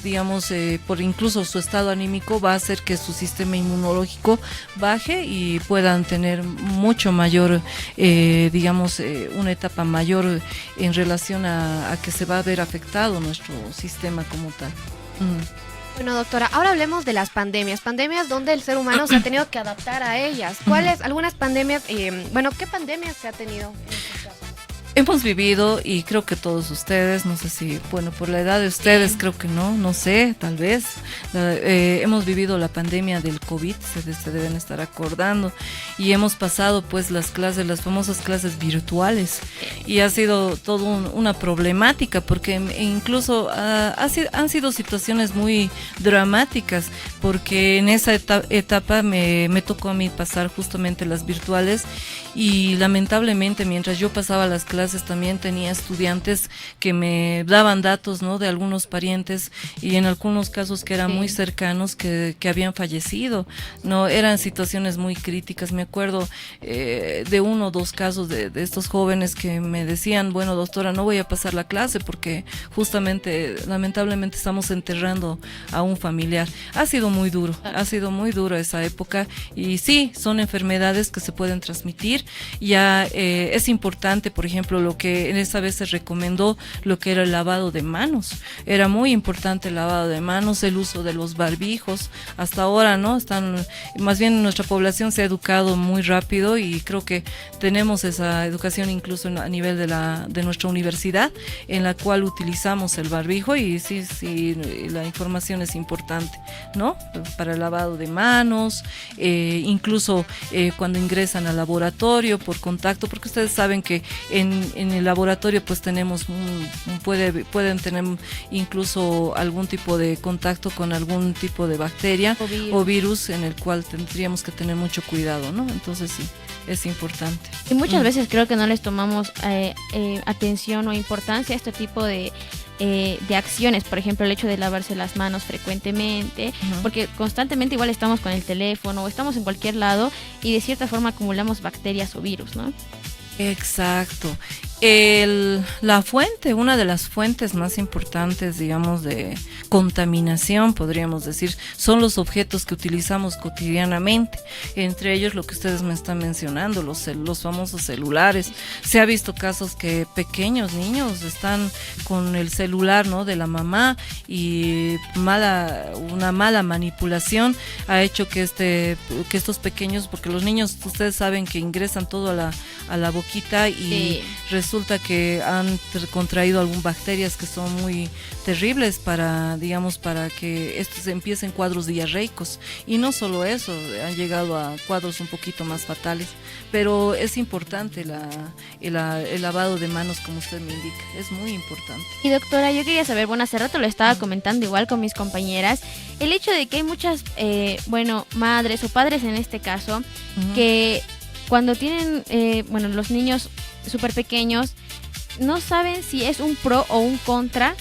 Speaker 9: digamos, por incluso su estado anímico, va a hacer que su sistema inmunológico baje y puedan tener mucho mayor, digamos, una etapa mayor en relación a que se va a ver afectado nuestro sistema como tal.
Speaker 6: Bueno, doctora, ahora hablemos de las pandemias donde el ser humano se ha tenido que adaptar a ellas. Algunas pandemias, qué pandemias se ha tenido en este caso?
Speaker 9: Hemos vivido, y creo que todos ustedes, no sé si, bueno, por la edad de ustedes, creo que no sé, tal vez, hemos vivido la pandemia del COVID, se deben estar acordando, y hemos pasado pues las famosas clases virtuales, y ha sido todo una problemática, porque incluso han sido situaciones muy dramáticas, porque en esa etapa me tocó a mí pasar justamente las virtuales, y lamentablemente mientras yo pasaba las clases también tenía estudiantes que me daban datos, ¿no?, de algunos parientes, y en algunos casos que eran muy cercanos que habían fallecido, no, eran situaciones muy críticas. Me acuerdo de uno o dos casos de estos jóvenes que me decían, bueno, doctora, no voy a pasar la clase porque justamente lamentablemente estamos enterrando a un familiar. Ha sido muy duro esa época, y sí, son enfermedades que se pueden transmitir, ya es importante, por ejemplo, lo que en esa vez se recomendó, lo que era el lavado de manos. Era muy importante el lavado de manos, el uso de los barbijos. Hasta ahora, ¿no? Más bien nuestra población se ha educado muy rápido y creo que tenemos esa educación incluso a nivel de nuestra universidad, en la cual utilizamos el barbijo y sí, la información es importante, ¿no? Para el lavado de manos, incluso cuando ingresan al laboratorio por contacto, porque ustedes saben que en el laboratorio pues tenemos pueden tener incluso algún tipo de contacto con algún tipo de bacteria o virus en el cual tendríamos que tener mucho cuidado, ¿no? Entonces sí, es importante.
Speaker 8: Y muchas veces creo que no les tomamos atención o importancia a este tipo de acciones, por ejemplo el hecho de lavarse las manos frecuentemente, porque constantemente igual estamos con el teléfono o estamos en cualquier lado y de cierta forma acumulamos bacterias o virus, ¿no?
Speaker 9: Exacto. Una de las fuentes más importantes, digamos, de contaminación, podríamos decir, son los objetos que utilizamos cotidianamente. Entre ellos lo que ustedes me están mencionando, los famosos celulares. Se ha visto casos que pequeños niños están con el celular, ¿no?, de la mamá, y una mala manipulación ha hecho que estos pequeños, porque los niños, ustedes saben que ingresan todo a la boquita y resulta que han contraído algunas bacterias que son muy terribles para que estos empiecen cuadros diarreicos, y no solo eso, han llegado a cuadros un poquito más fatales, pero es importante el lavado de manos, como usted me indica, es muy importante.
Speaker 8: Y doctora, yo quería saber, bueno, hace rato lo estaba comentando igual con mis compañeras, el hecho de que hay muchas, madres o padres en este caso, que cuando tienen, los niños súper pequeños, no saben si es un pro o un contra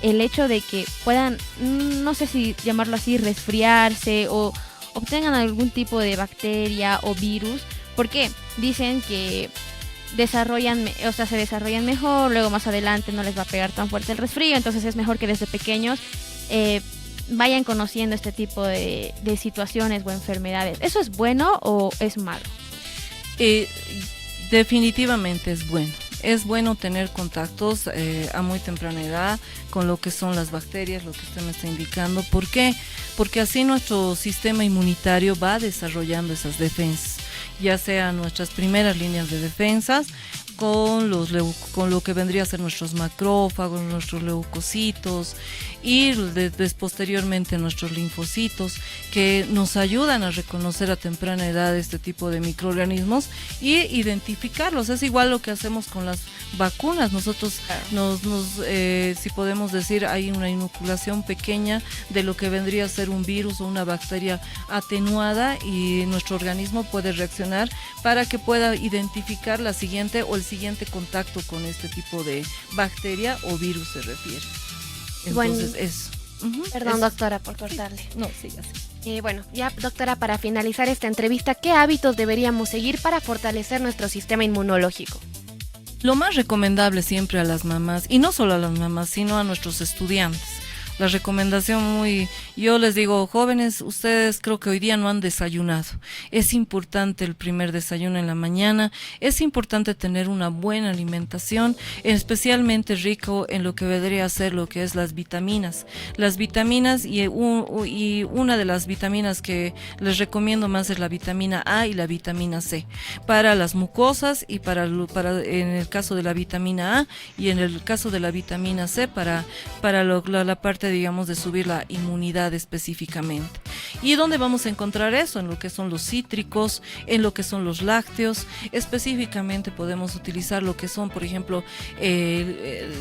Speaker 8: el hecho de que puedan, no sé si llamarlo así, resfriarse o obtengan algún tipo de bacteria o virus, porque dicen que se desarrollan mejor, luego más adelante no les va a pegar tan fuerte el resfrío, entonces es mejor que desde pequeños vayan conociendo este tipo de situaciones o enfermedades. ¿Eso es bueno o es malo?
Speaker 9: Definitivamente es bueno. Es bueno tener contactos a muy temprana edad con lo que son las bacterias, lo que usted me está indicando. ¿Por qué? Porque así nuestro sistema inmunitario va desarrollando esas defensas, ya sean nuestras primeras líneas de defensas, con lo que vendría a ser nuestros macrófagos, nuestros leucocitos y posteriormente nuestros linfocitos, que nos ayudan a reconocer a temprana edad este tipo de microorganismos y identificarlos. Es igual lo que hacemos con las vacunas. Nosotros si podemos decir, hay una inoculación pequeña de lo que vendría a ser un virus o una bacteria atenuada, y nuestro organismo puede reaccionar para que pueda identificar la siguiente o el siguiente contacto con este tipo de bacteria o virus se refiere. Entonces eso.
Speaker 6: Perdón, doctora, por cortarle.
Speaker 9: No, siga así.
Speaker 6: Ya, doctora, para finalizar esta entrevista, ¿qué hábitos deberíamos seguir para fortalecer nuestro sistema inmunológico?
Speaker 9: Lo más recomendable siempre a las mamás, y no solo a las mamás, sino a nuestros estudiantes. La recomendación yo les digo, jóvenes, ustedes creo que hoy día no han desayunado. Es importante el primer desayuno en la mañana, es importante tener una buena alimentación, especialmente rico en lo que vendría a ser lo que es las vitaminas. Las vitaminas y una de las vitaminas que les recomiendo más es la vitamina A y la vitamina C, para las mucosas y para en el caso de la vitamina A, y en el caso de la vitamina C para la parte, digamos, de subir la inmunidad específicamente. ¿Y dónde vamos a encontrar eso? En lo que son los cítricos, en lo que son los lácteos. Específicamente podemos utilizar lo que son, por ejemplo,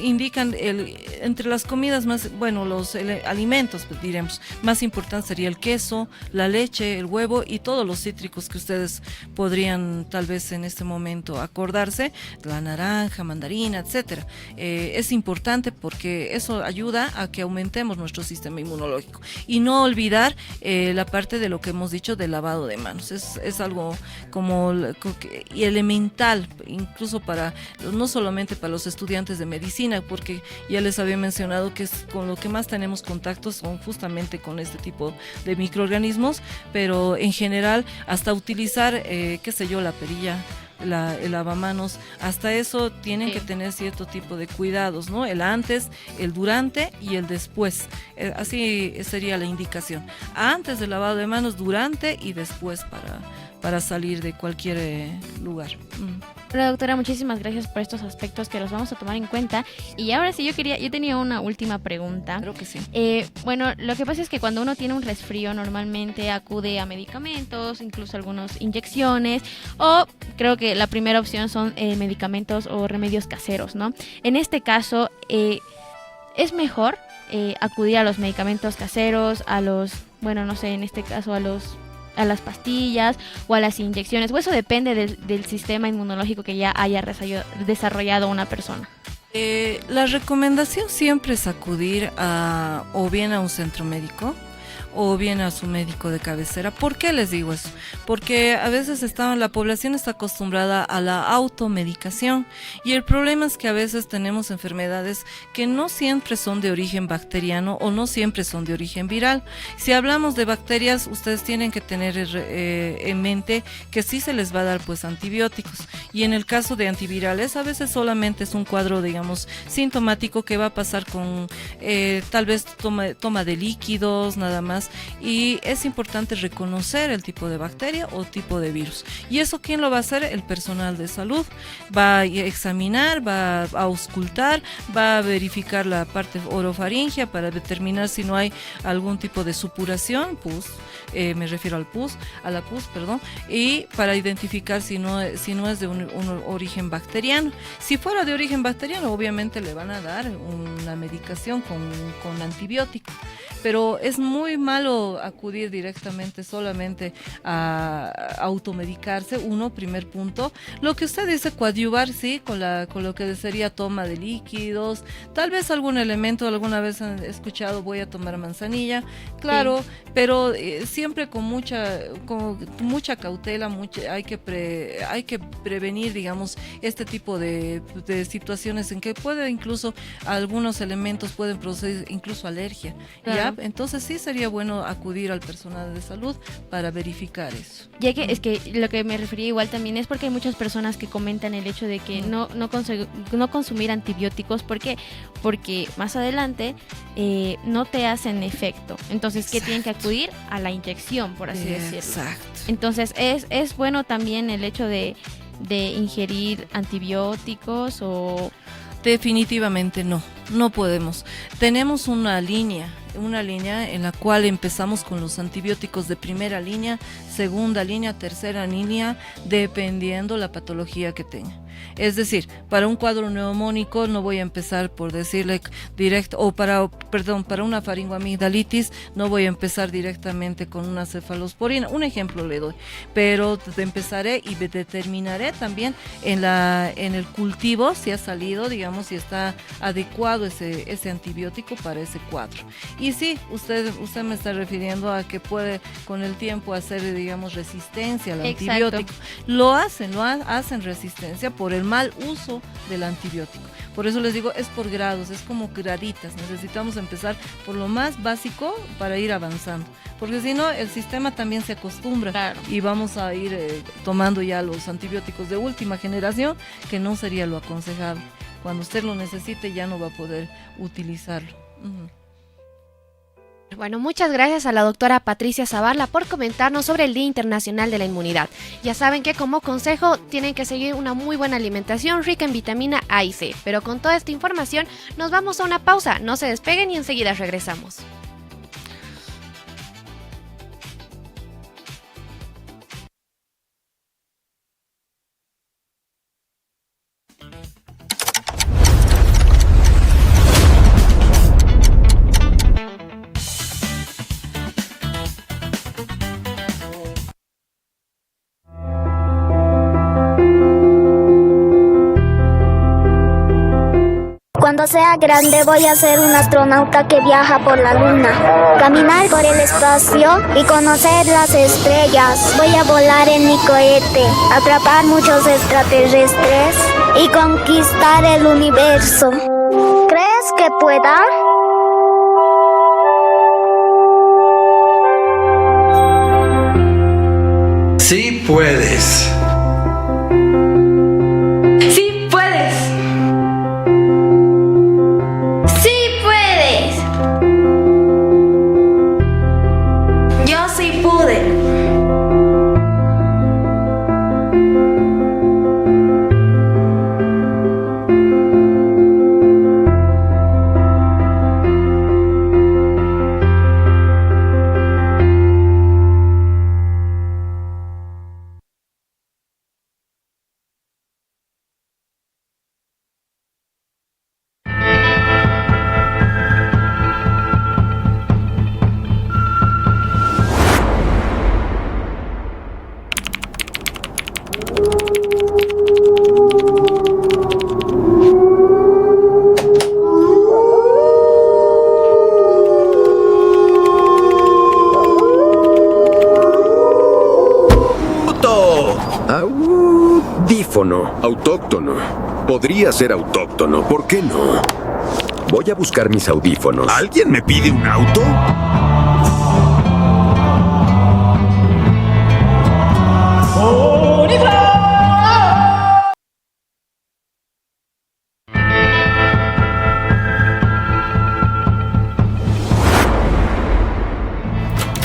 Speaker 9: indican entre las comidas más, los alimentos, pues, diremos, más importante sería el queso, la leche, el huevo y todos los cítricos que ustedes podrían tal vez en este momento acordarse, la naranja, mandarina, etcétera. Es importante porque eso ayuda a que aumentemos nuestro sistema inmunológico, y no olvidar la parte de lo que hemos dicho del lavado de manos. Es algo y elemental, incluso no solamente para los estudiantes de medicina, porque ya les había mencionado que con lo que más tenemos contactos son justamente con este tipo de microorganismos, pero en general hasta utilizar, la perilla el lavamanos, hasta eso tienen que tener cierto tipo de cuidados, ¿no? El antes, el durante y el después. Así sería la indicación. Antes del lavado de manos, durante y después para salir de cualquier lugar.
Speaker 8: Hola, doctora, muchísimas gracias por estos aspectos que los vamos a tomar en cuenta. Y ahora sí, yo tenía una última pregunta.
Speaker 9: Creo que sí.
Speaker 8: Bueno, lo que pasa es que cuando uno tiene un resfrío normalmente acude a medicamentos, incluso algunas inyecciones, o creo que la primera opción son medicamentos o remedios caseros, ¿no? En este caso, es mejor acudir a los medicamentos caseros, bueno, no sé, en este caso a las pastillas o a las inyecciones, o eso depende del sistema inmunológico que ya haya desarrollado una persona.
Speaker 9: La recomendación siempre es acudir o bien a un centro médico o bien a su médico de cabecera. ¿Por qué les digo eso? Porque a veces la población está acostumbrada a la automedicación y el problema es que a veces tenemos enfermedades que no siempre son de origen bacteriano o no siempre son de origen viral. Si hablamos de bacterias, ustedes tienen que tener en mente que sí se les va a dar pues antibióticos, y en el caso de antivirales a veces solamente es un cuadro, digamos, sintomático que va a pasar con tal vez toma de líquidos nada más. Y es importante reconocer el tipo de bacteria o tipo de virus. ¿Y eso quién lo va a hacer? El personal de salud. Va a examinar, va a auscultar, va a verificar la parte orofaringea para determinar si no hay algún tipo de supuración, pus, me refiero a la pus, y para identificar si no es de un origen bacteriano. Si fuera de origen bacteriano, obviamente le van a dar una medicación con antibiótico. Pero es muy malo acudir directamente solamente a automedicarse, primer punto. Lo que usted dice, coadyuvar, sí, con lo que sería toma de líquidos, tal vez algún elemento, alguna vez han escuchado voy a tomar manzanilla, claro, sí. Pero siempre con mucha cautela, hay que prevenir, digamos, este tipo de situaciones en que algunos elementos pueden producir incluso alergia, claro. ¿Ya? Entonces sí sería bueno acudir al personal de salud para verificar eso.
Speaker 8: Ya que es que lo que me refería igual también es porque hay muchas personas que comentan el hecho de que no consumir antibióticos. ¿Por qué? Porque más adelante no te hacen efecto. Entonces, ¿qué tienen que acudir? A la inyección, por así decirlo.
Speaker 9: Exacto.
Speaker 8: Entonces, es bueno también el hecho de ingerir antibióticos o...
Speaker 9: Definitivamente no podemos. Tenemos una línea en la cual empezamos con los antibióticos de primera línea, segunda línea, tercera línea, dependiendo la patología que tenga. Es decir, para un cuadro neumónico no voy a empezar por decirle directo, o para una faringoamigdalitis no voy a empezar directamente con una cefalosporina, un ejemplo le doy, pero empezaré y determinaré también en el cultivo si ha salido, digamos, si está adecuado ese antibiótico para ese cuadro. Y sí, usted me está refiriendo a que puede con el tiempo hacer, digamos, resistencia al antibiótico. Lo hacen resistencia por el mal uso del antibiótico. Por eso les digo, es por grados, es como graditas. Necesitamos empezar por lo más básico para ir avanzando, porque si no, el sistema también se acostumbra, claro. Y vamos a ir tomando ya los antibióticos de última generación, que no sería lo aconsejable. Cuando usted lo necesite ya no va a poder utilizarlo.
Speaker 6: Bueno, muchas gracias a la doctora Patricia Zavala por comentarnos sobre el Día Internacional de la Inmunidad. Ya saben que como consejo tienen que seguir una muy buena alimentación rica en vitamina A y C. Pero con toda esta información nos vamos a una pausa. No se despeguen y enseguida regresamos.
Speaker 10: Cuando sea grande voy a ser un astronauta que viaja por la luna, caminar por el espacio y conocer las estrellas. Voy a volar en mi cohete, atrapar muchos extraterrestres y conquistar el universo. ¿Crees que pueda?
Speaker 11: Sí puedes.
Speaker 5: Dífono, autóctono. Podría ser autóctono, ¿por qué no? Voy a buscar mis audífonos.
Speaker 11: ¿Alguien me pide un auto?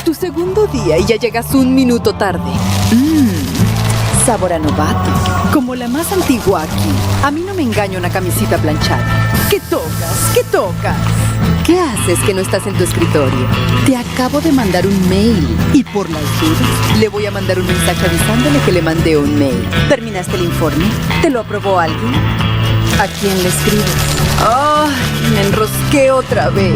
Speaker 7: Tu segundo día y ya llegas un minuto tarde. Sabor a novato. Como la más antigua aquí. A mí no me engaña una camisita planchada. ¿Qué tocas? ¿Qué tocas? ¿Qué haces que no estás en tu escritorio? Te acabo de mandar un mail. Y por las dudas, le voy a mandar un mensaje avisándole que le mandé un mail. ¿Terminaste el informe? ¿Te lo aprobó alguien? ¿A quién le escribes? ¡Ay! Me enrosqué otra vez.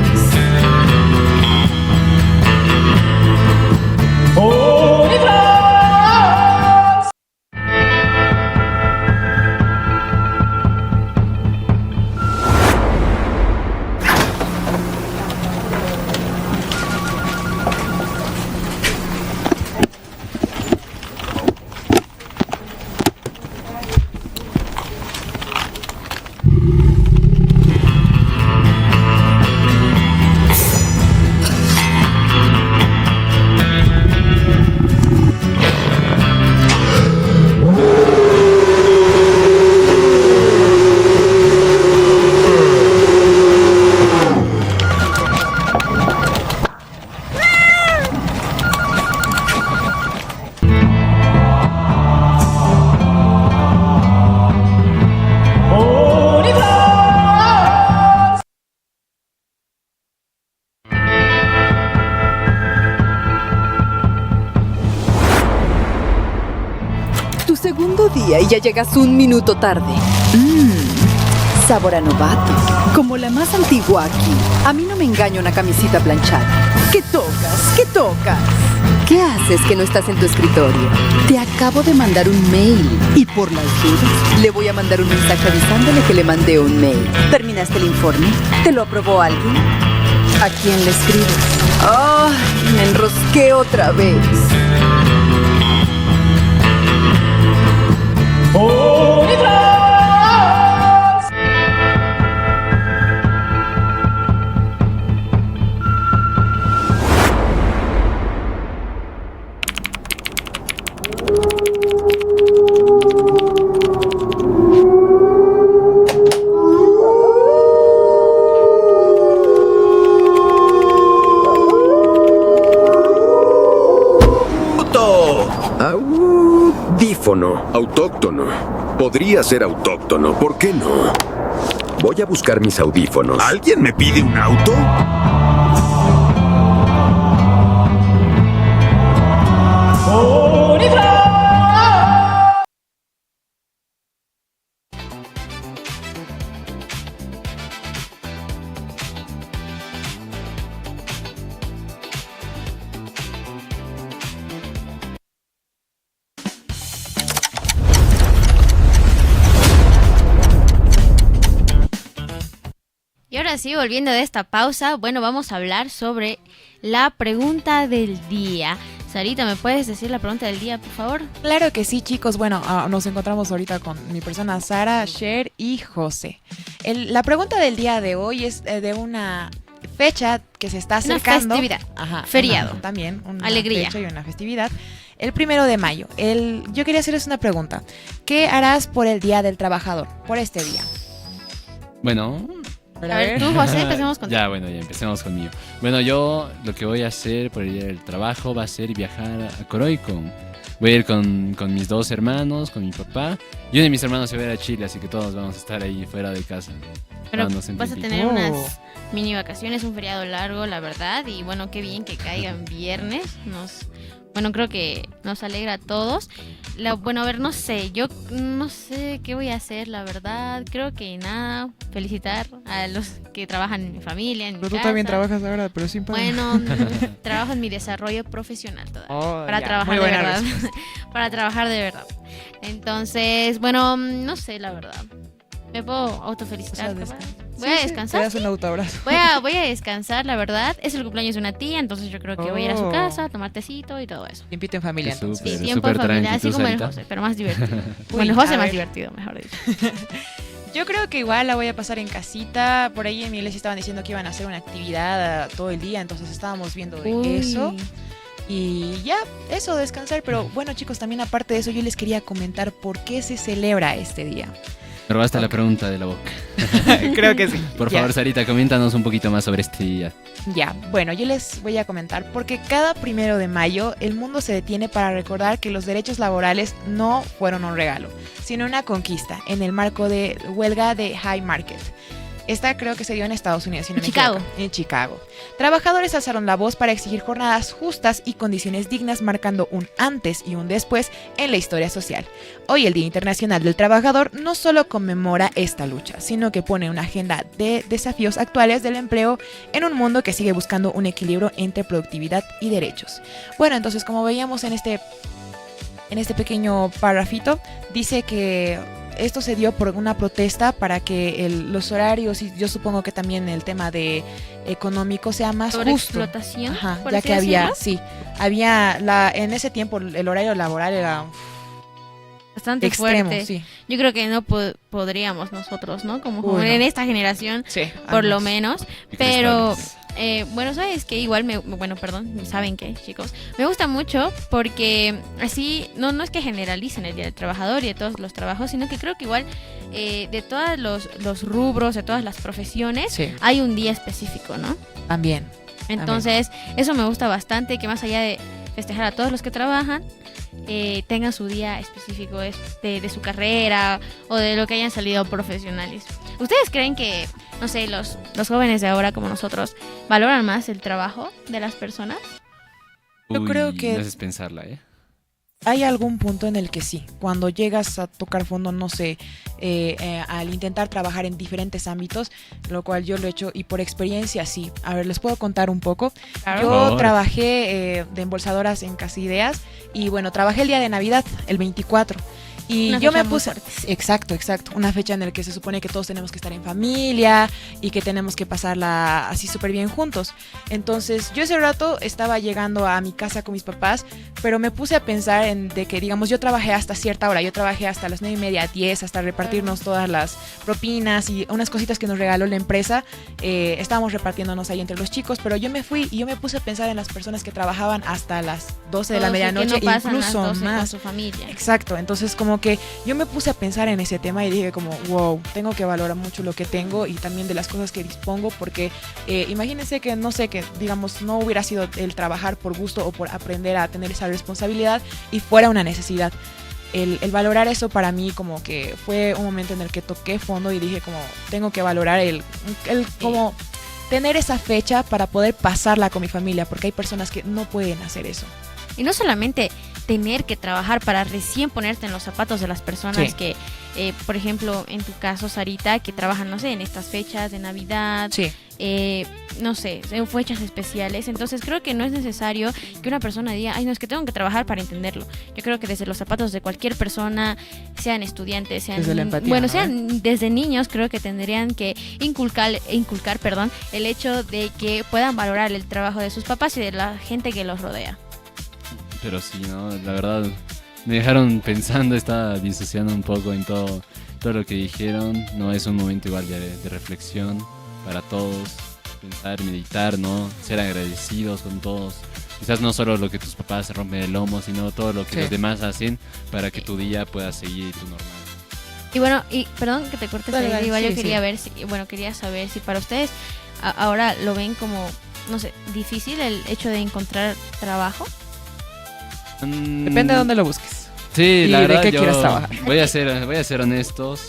Speaker 7: Segundo día y ya llegas un minuto tarde. Sabor a novato. Como la más antigua aquí. A mí no me engaña una camisita planchada. ¿Qué tocas? ¿Qué tocas? ¿Qué haces que no estás en tu escritorio? Te acabo de mandar un mail. Y por las dudas, le voy a mandar un mensaje avisándole que le mandé un mail. ¿Terminaste el informe? ¿Te lo aprobó alguien? ¿A quién le escribes? ¡Ay! Me enrosqué otra vez.
Speaker 5: Dífono, autóctono. Podría ser autóctono, ¿por qué no? Voy a buscar mis audífonos.
Speaker 11: ¿Alguien me pide un auto?
Speaker 8: Y ahora sí, volviendo de esta pausa, bueno, vamos a hablar sobre la pregunta del día. Sarita, ¿me puedes decir la pregunta del día, por favor?
Speaker 2: Claro que sí, chicos. Bueno, nos encontramos ahorita con mi persona Sara, Cher y José. La pregunta del día de hoy es de una fecha que se está acercando.
Speaker 8: Una festividad.
Speaker 2: Ajá,
Speaker 8: feriado.
Speaker 2: También una
Speaker 8: alegría.
Speaker 2: fecha y una festividad. El 1 de mayo. Yo quería hacerles una pregunta. ¿Qué harás por el Día del Trabajador? Por este día.
Speaker 1: Bueno...
Speaker 8: A ver, tú, José, empecemos contigo.
Speaker 1: Ya empecemos conmigo. Bueno, yo lo que voy a hacer por el día del trabajo va a ser viajar a Coroico. Voy a ir con mis dos hermanos, con mi papá. Y uno de mis hermanos se va a ir a Chile, así que todos vamos a estar ahí fuera de casa.
Speaker 8: Pero vas a tener unas mini vacaciones, un feriado largo, la verdad. Y bueno, qué bien que caigan viernes. Bueno, creo que nos alegra a todos. Bueno, a ver, no sé, yo no sé qué voy a hacer, la verdad. Creo que nada, felicitar a los que trabajan en mi familia, en mi casa.
Speaker 2: Pero tú también trabajas ahora, pero sin pagar.
Speaker 8: Bueno, trabajo en mi desarrollo profesional todavía. Para trabajar de verdad. Para trabajar de verdad. Entonces, bueno, no sé, la verdad. ¿Me puedo autofelicitar? Voy a
Speaker 2: Te
Speaker 8: descansar.
Speaker 2: das un autoabrazo.
Speaker 8: Voy a descansar, la verdad. Es el cumpleaños de una tía, entonces yo creo que voy a ir a su casa, tomar tecito y todo eso.
Speaker 2: Tiempito en familia,
Speaker 1: Qué
Speaker 2: entonces.
Speaker 1: súper.
Speaker 8: Sí, tiempo en familia,
Speaker 1: tranqui,
Speaker 8: así
Speaker 1: ¿tú,
Speaker 8: como el
Speaker 1: Sarita?
Speaker 8: José, pero más divertido.
Speaker 2: Uy,
Speaker 8: Bueno, el José
Speaker 2: a
Speaker 8: más
Speaker 2: ver.
Speaker 8: divertido, mejor dicho.
Speaker 2: Yo creo que igual la voy a pasar en casita. Por ahí en mi iglesia estaban diciendo que iban a hacer una actividad todo el día, entonces estábamos viendo de
Speaker 8: Uy.
Speaker 2: eso. Y ya, eso, descansar. Pero bueno, chicos, también aparte de eso, yo les quería comentar por qué se celebra este día.
Speaker 1: Me robaste la pregunta de la boca.
Speaker 2: Creo que sí.
Speaker 1: Por
Speaker 2: Ya.
Speaker 1: favor, Sarita, coméntanos un poquito más sobre este día.
Speaker 2: Ya, bueno, yo les voy a comentar porque cada 1 de mayo el mundo se detiene para recordar que los derechos laborales no fueron un regalo, sino una conquista en el marco de huelga de High Market. Esta creo que se dio en Estados Unidos, si no me
Speaker 8: Chicago.
Speaker 2: equivoco. En Chicago. Trabajadores alzaron la voz para exigir jornadas justas y condiciones dignas, marcando un antes y un después en la historia social. Hoy el Día Internacional del Trabajador no solo conmemora esta lucha, sino que pone una agenda de desafíos actuales del empleo en un mundo que sigue buscando un equilibrio entre productividad y derechos. Bueno, entonces como veíamos en este pequeño párrafito, dice que esto se dio por una protesta para que los horarios y yo supongo que también el tema de económico sea más
Speaker 8: Sobre
Speaker 2: justo.
Speaker 8: explotación,
Speaker 2: Ajá,
Speaker 8: por
Speaker 2: ya
Speaker 8: así
Speaker 2: que había,
Speaker 8: decirlo.
Speaker 2: sí, en ese tiempo el horario laboral era
Speaker 8: Bastante
Speaker 2: extremo,
Speaker 8: fuerte.
Speaker 2: sí.
Speaker 8: Yo creo que no podríamos nosotros, ¿no? Como
Speaker 2: Uy,
Speaker 8: joven
Speaker 2: no.
Speaker 8: en esta generación,
Speaker 2: Sí,
Speaker 8: por lo
Speaker 2: ambos.
Speaker 8: menos. Pero, bueno, sabes que igual bueno, perdón, ¿saben qué, chicos? Me gusta mucho porque así, no es que generalicen el Día del Trabajador y de todos los trabajos, sino que creo que igual de todos los rubros, de todas las profesiones,
Speaker 2: Sí,
Speaker 8: hay un día específico, ¿no?
Speaker 2: también.
Speaker 8: Entonces, eso me gusta bastante, que más allá de festejar a todos los que trabajan, tengan su día específico de su carrera o de lo que hayan salido profesionales. ¿Ustedes creen que, no sé, los jóvenes de ahora como nosotros valoran más el trabajo de las personas?
Speaker 2: Yo creo que-
Speaker 1: Me haces pensarla, ¿eh?
Speaker 2: Hay algún punto en el que sí, cuando llegas a tocar fondo, no sé, al intentar trabajar en diferentes ámbitos, lo cual yo lo he hecho y por experiencia sí. A ver, les puedo contar un poco.
Speaker 8: Claro.
Speaker 2: Yo
Speaker 1: Por favor.
Speaker 2: trabajé de embolsadoras en Casa Ideas y bueno, trabajé el día de Navidad, el 24. Y
Speaker 8: Una
Speaker 2: yo
Speaker 8: fecha
Speaker 2: me
Speaker 8: muy
Speaker 2: puse,
Speaker 8: fuerte.
Speaker 2: exacto, una fecha en la que se supone que todos tenemos que estar en familia y que tenemos que pasarla así súper bien juntos. Entonces yo ese rato estaba llegando a mi casa con mis papás, pero me puse a pensar de que, digamos, yo trabajé hasta cierta hora, yo trabajé hasta las 9:30, 10, hasta repartirnos todas las propinas y unas cositas que nos regaló la empresa. Estábamos repartiéndonos ahí entre los chicos, pero yo me fui y yo me puse a pensar en las personas que trabajaban hasta las 12 de la
Speaker 8: Todos, y que
Speaker 2: medianoche,
Speaker 8: no pasan las
Speaker 2: incluso
Speaker 8: 12 con
Speaker 2: más.
Speaker 8: su familia.
Speaker 2: Exacto, entonces como que yo me puse a pensar en ese tema y dije como, wow, tengo que valorar mucho lo que tengo y también de las cosas que dispongo porque imagínense que, no sé, que digamos no hubiera sido el trabajar por gusto o por aprender a tener esa responsabilidad y fuera una necesidad. El valorar eso para mí como que fue un momento en el que toqué fondo y dije como, tengo que valorar el como tener esa fecha para poder pasarla con mi familia porque hay personas que no pueden hacer eso.
Speaker 8: Y no solamente tener que trabajar para recién ponerte en los zapatos de las personas
Speaker 2: Sí.
Speaker 8: que, por ejemplo, en tu caso, Sarita, que trabajan, no sé, en estas fechas de Navidad,
Speaker 2: Sí.
Speaker 8: no sé, en fechas especiales. Entonces creo que no es necesario que una persona diga, ay, no, es que tengo que trabajar para entenderlo. Yo creo que desde los zapatos de cualquier persona, sean estudiantes, sean,
Speaker 2: Desde la empatía,
Speaker 8: bueno,
Speaker 2: ¿no?
Speaker 8: sean desde niños, creo que tendrían que inculcar, el hecho de que puedan valorar el trabajo de sus papás y de la gente que los rodea.
Speaker 1: Pero sí, ¿no? La verdad, me dejaron pensando, estaba disociando un poco en todo lo que dijeron. No es un momento igual de reflexión para todos. Pensar, meditar, ¿no? Ser agradecidos con todos. Quizás no solo lo que tus papás se rompen el lomo, sino todo lo que
Speaker 2: Sí.
Speaker 1: los demás hacen para que tu día pueda seguir tu normal.
Speaker 8: Y bueno, y perdón que te cortes
Speaker 2: Dale,
Speaker 8: ahí,
Speaker 2: dale,
Speaker 8: igual yo
Speaker 2: sí,
Speaker 8: quería
Speaker 2: sí.
Speaker 8: ver quería saber si para ustedes ahora lo ven como, no sé, difícil el hecho de encontrar trabajo.
Speaker 2: Depende de dónde lo busques.
Speaker 1: Sí,
Speaker 2: y
Speaker 1: la
Speaker 2: de
Speaker 1: verdad
Speaker 2: qué
Speaker 1: yo
Speaker 2: quieras trabajar.
Speaker 1: voy a ser honestos.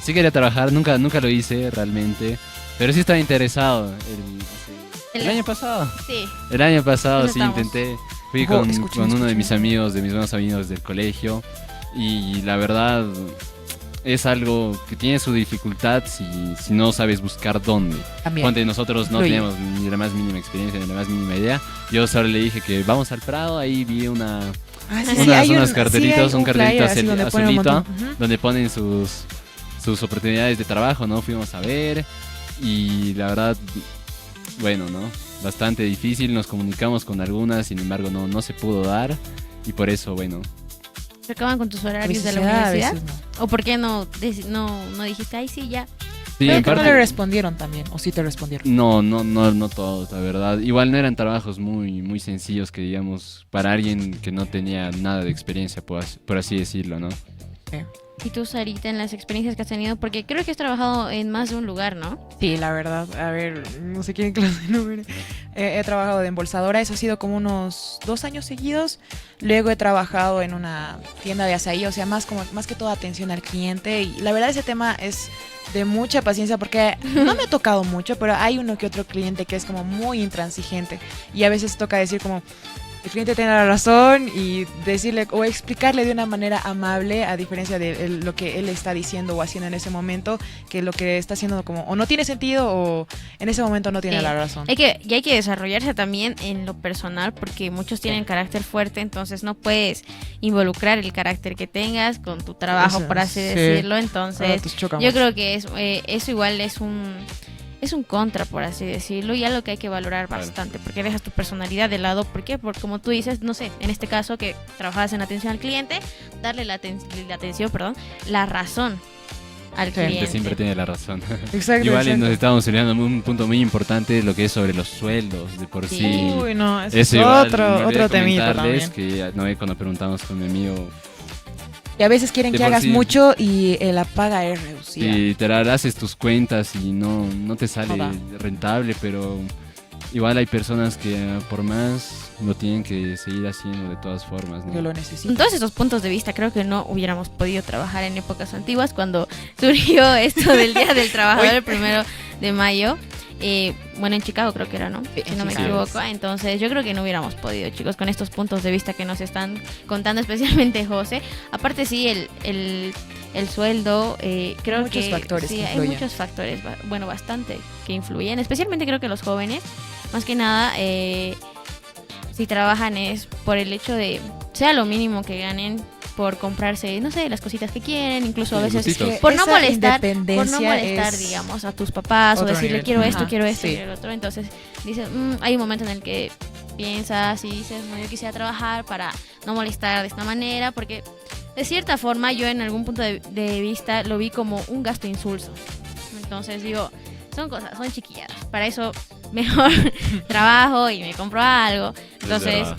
Speaker 1: Sí quería trabajar, nunca lo hice realmente, pero sí estaba interesado. El año pasado.
Speaker 8: Sí.
Speaker 1: El año pasado
Speaker 8: Eso
Speaker 1: sí
Speaker 8: estamos.
Speaker 1: intenté. Fui
Speaker 2: Ojo,
Speaker 1: con
Speaker 2: escuchen,
Speaker 1: uno de
Speaker 2: escuchen.
Speaker 1: mis amigos, de mis buenos amigos del colegio. Y la verdad es algo que tiene su dificultad si no sabes buscar dónde.
Speaker 2: También.
Speaker 1: Ponte, nosotros no
Speaker 2: Fluye.
Speaker 1: teníamos ni la más mínima experiencia, ni la más mínima idea. Yo solo le dije que vamos al Prado, ahí vi
Speaker 2: Ah, sí, sí,
Speaker 1: unos
Speaker 2: hay
Speaker 1: cartelitos,
Speaker 2: hay
Speaker 1: un
Speaker 2: flyer
Speaker 1: cartelito
Speaker 2: así donde ponen un
Speaker 1: azulito,
Speaker 2: montón. Ujú.
Speaker 1: donde ponen sus oportunidades de trabajo, ¿no? Fuimos a ver y la verdad, bueno, ¿no? Bastante difícil, nos comunicamos con algunas, sin embargo no se pudo dar y por eso, bueno.
Speaker 8: ¿Se acaban con tus horarios de la
Speaker 2: Publicidad, a
Speaker 8: universidad?
Speaker 2: veces no.
Speaker 8: ¿O por qué no dijiste, ay, sí, ya?
Speaker 1: Sí,
Speaker 2: Pero
Speaker 1: en
Speaker 2: que no
Speaker 1: parte,
Speaker 2: le respondieron también, o sí te respondieron.
Speaker 1: no todos, la verdad. Igual no eran trabajos muy sencillos que digamos para alguien que no tenía nada de experiencia, por así decirlo, ¿no?
Speaker 8: Y tú, Sarita, en las experiencias que has tenido, porque creo que has trabajado en más de un lugar, ¿no?
Speaker 2: Sí, la verdad, a ver, no sé quién clase de número. He trabajado de embolsadora, eso ha sido como unos 2 años seguidos. Luego he trabajado en una tienda de azaí, o sea, más que todo atención al cliente. Y la verdad ese tema es de mucha paciencia porque no me ha tocado mucho, pero hay uno que otro cliente que es como muy intransigente. Y a veces toca decir como, el cliente tiene la razón y decirle o explicarle de una manera amable, a diferencia de lo que él está diciendo o haciendo en ese momento, que lo que está haciendo como o no tiene sentido o en ese momento no tiene la razón.
Speaker 8: Y hay que desarrollarse también en lo personal porque muchos tienen carácter fuerte, entonces no puedes involucrar el carácter que tengas con tu trabajo, por así decirlo. Entonces yo creo que eso igual es un contra, por así decirlo, y algo que hay que valorar bastante, porque dejas tu personalidad de lado. ¿Por qué? Porque como tú dices, no sé, en este caso que trabajabas en atención al cliente, darle la razón al cliente.
Speaker 1: Siempre tiene la razón.
Speaker 2: Exacto.
Speaker 1: Igual nos estábamos olvidando un punto muy importante, lo que es sobre los sueldos de por sí.
Speaker 2: Uy, no, eso
Speaker 1: es
Speaker 2: otro temita también.
Speaker 1: Que no cuando preguntamos con mi amigo.
Speaker 2: Y a veces quieren
Speaker 1: De
Speaker 2: que
Speaker 1: por
Speaker 2: hagas
Speaker 1: sí.
Speaker 2: mucho y la paga es reducida.
Speaker 1: Y te haces tus cuentas y no te sale rentable, pero igual hay personas que por más lo tienen que seguir haciendo de todas formas, ¿no?
Speaker 2: Yo lo necesito.
Speaker 8: Con todos esos puntos de vista, creo que no hubiéramos podido trabajar en épocas antiguas cuando surgió esto del Día del Trabajador el 1 de mayo. Bueno, en Chicago creo que era, ¿no? Si no me equivoco. Entonces yo creo que no hubiéramos podido, chicos, con estos puntos de vista que nos están contando, especialmente José. Aparte sí, el sueldo, creo
Speaker 2: muchos
Speaker 8: que
Speaker 2: factores
Speaker 8: sí,
Speaker 2: que
Speaker 8: hay
Speaker 2: influyen.
Speaker 8: muchos factores, bueno, bastante que influyen. Especialmente creo que los jóvenes, más que nada, si trabajan es por el hecho de, sea lo mínimo que ganen, por comprarse, no sé, las cositas que quieren, incluso a veces por no molestar, digamos, a tus papás o decirle quiero esto, quiero el otro. Entonces dices, hay un momento en el que piensas y dices, no, yo quisiera trabajar para no molestar de esta manera, porque de cierta forma yo en algún punto de vista lo vi como un gasto insulso. Entonces digo, son chiquilladas, para eso mejor trabajo y me compro algo. Entonces,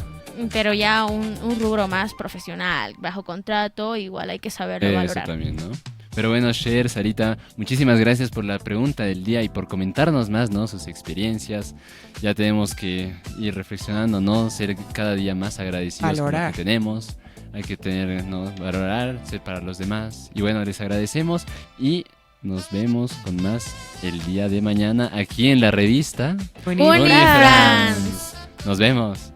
Speaker 8: pero ya un rubro más profesional, bajo contrato, igual hay que saberlo valorar.
Speaker 1: Eso también, ¿no? Pero bueno, Cher, Sarita, muchísimas gracias por la pregunta del día y por comentarnos más, ¿no? Sus experiencias. Ya tenemos que ir reflexionando, ¿no? Ser cada día más agradecidos con lo que tenemos. Hay que tener, ¿no? Valorar, ser para los demás. Y bueno, les agradecemos y nos vemos con más el día de mañana aquí en la revista
Speaker 8: Unifrance.
Speaker 1: Nos vemos.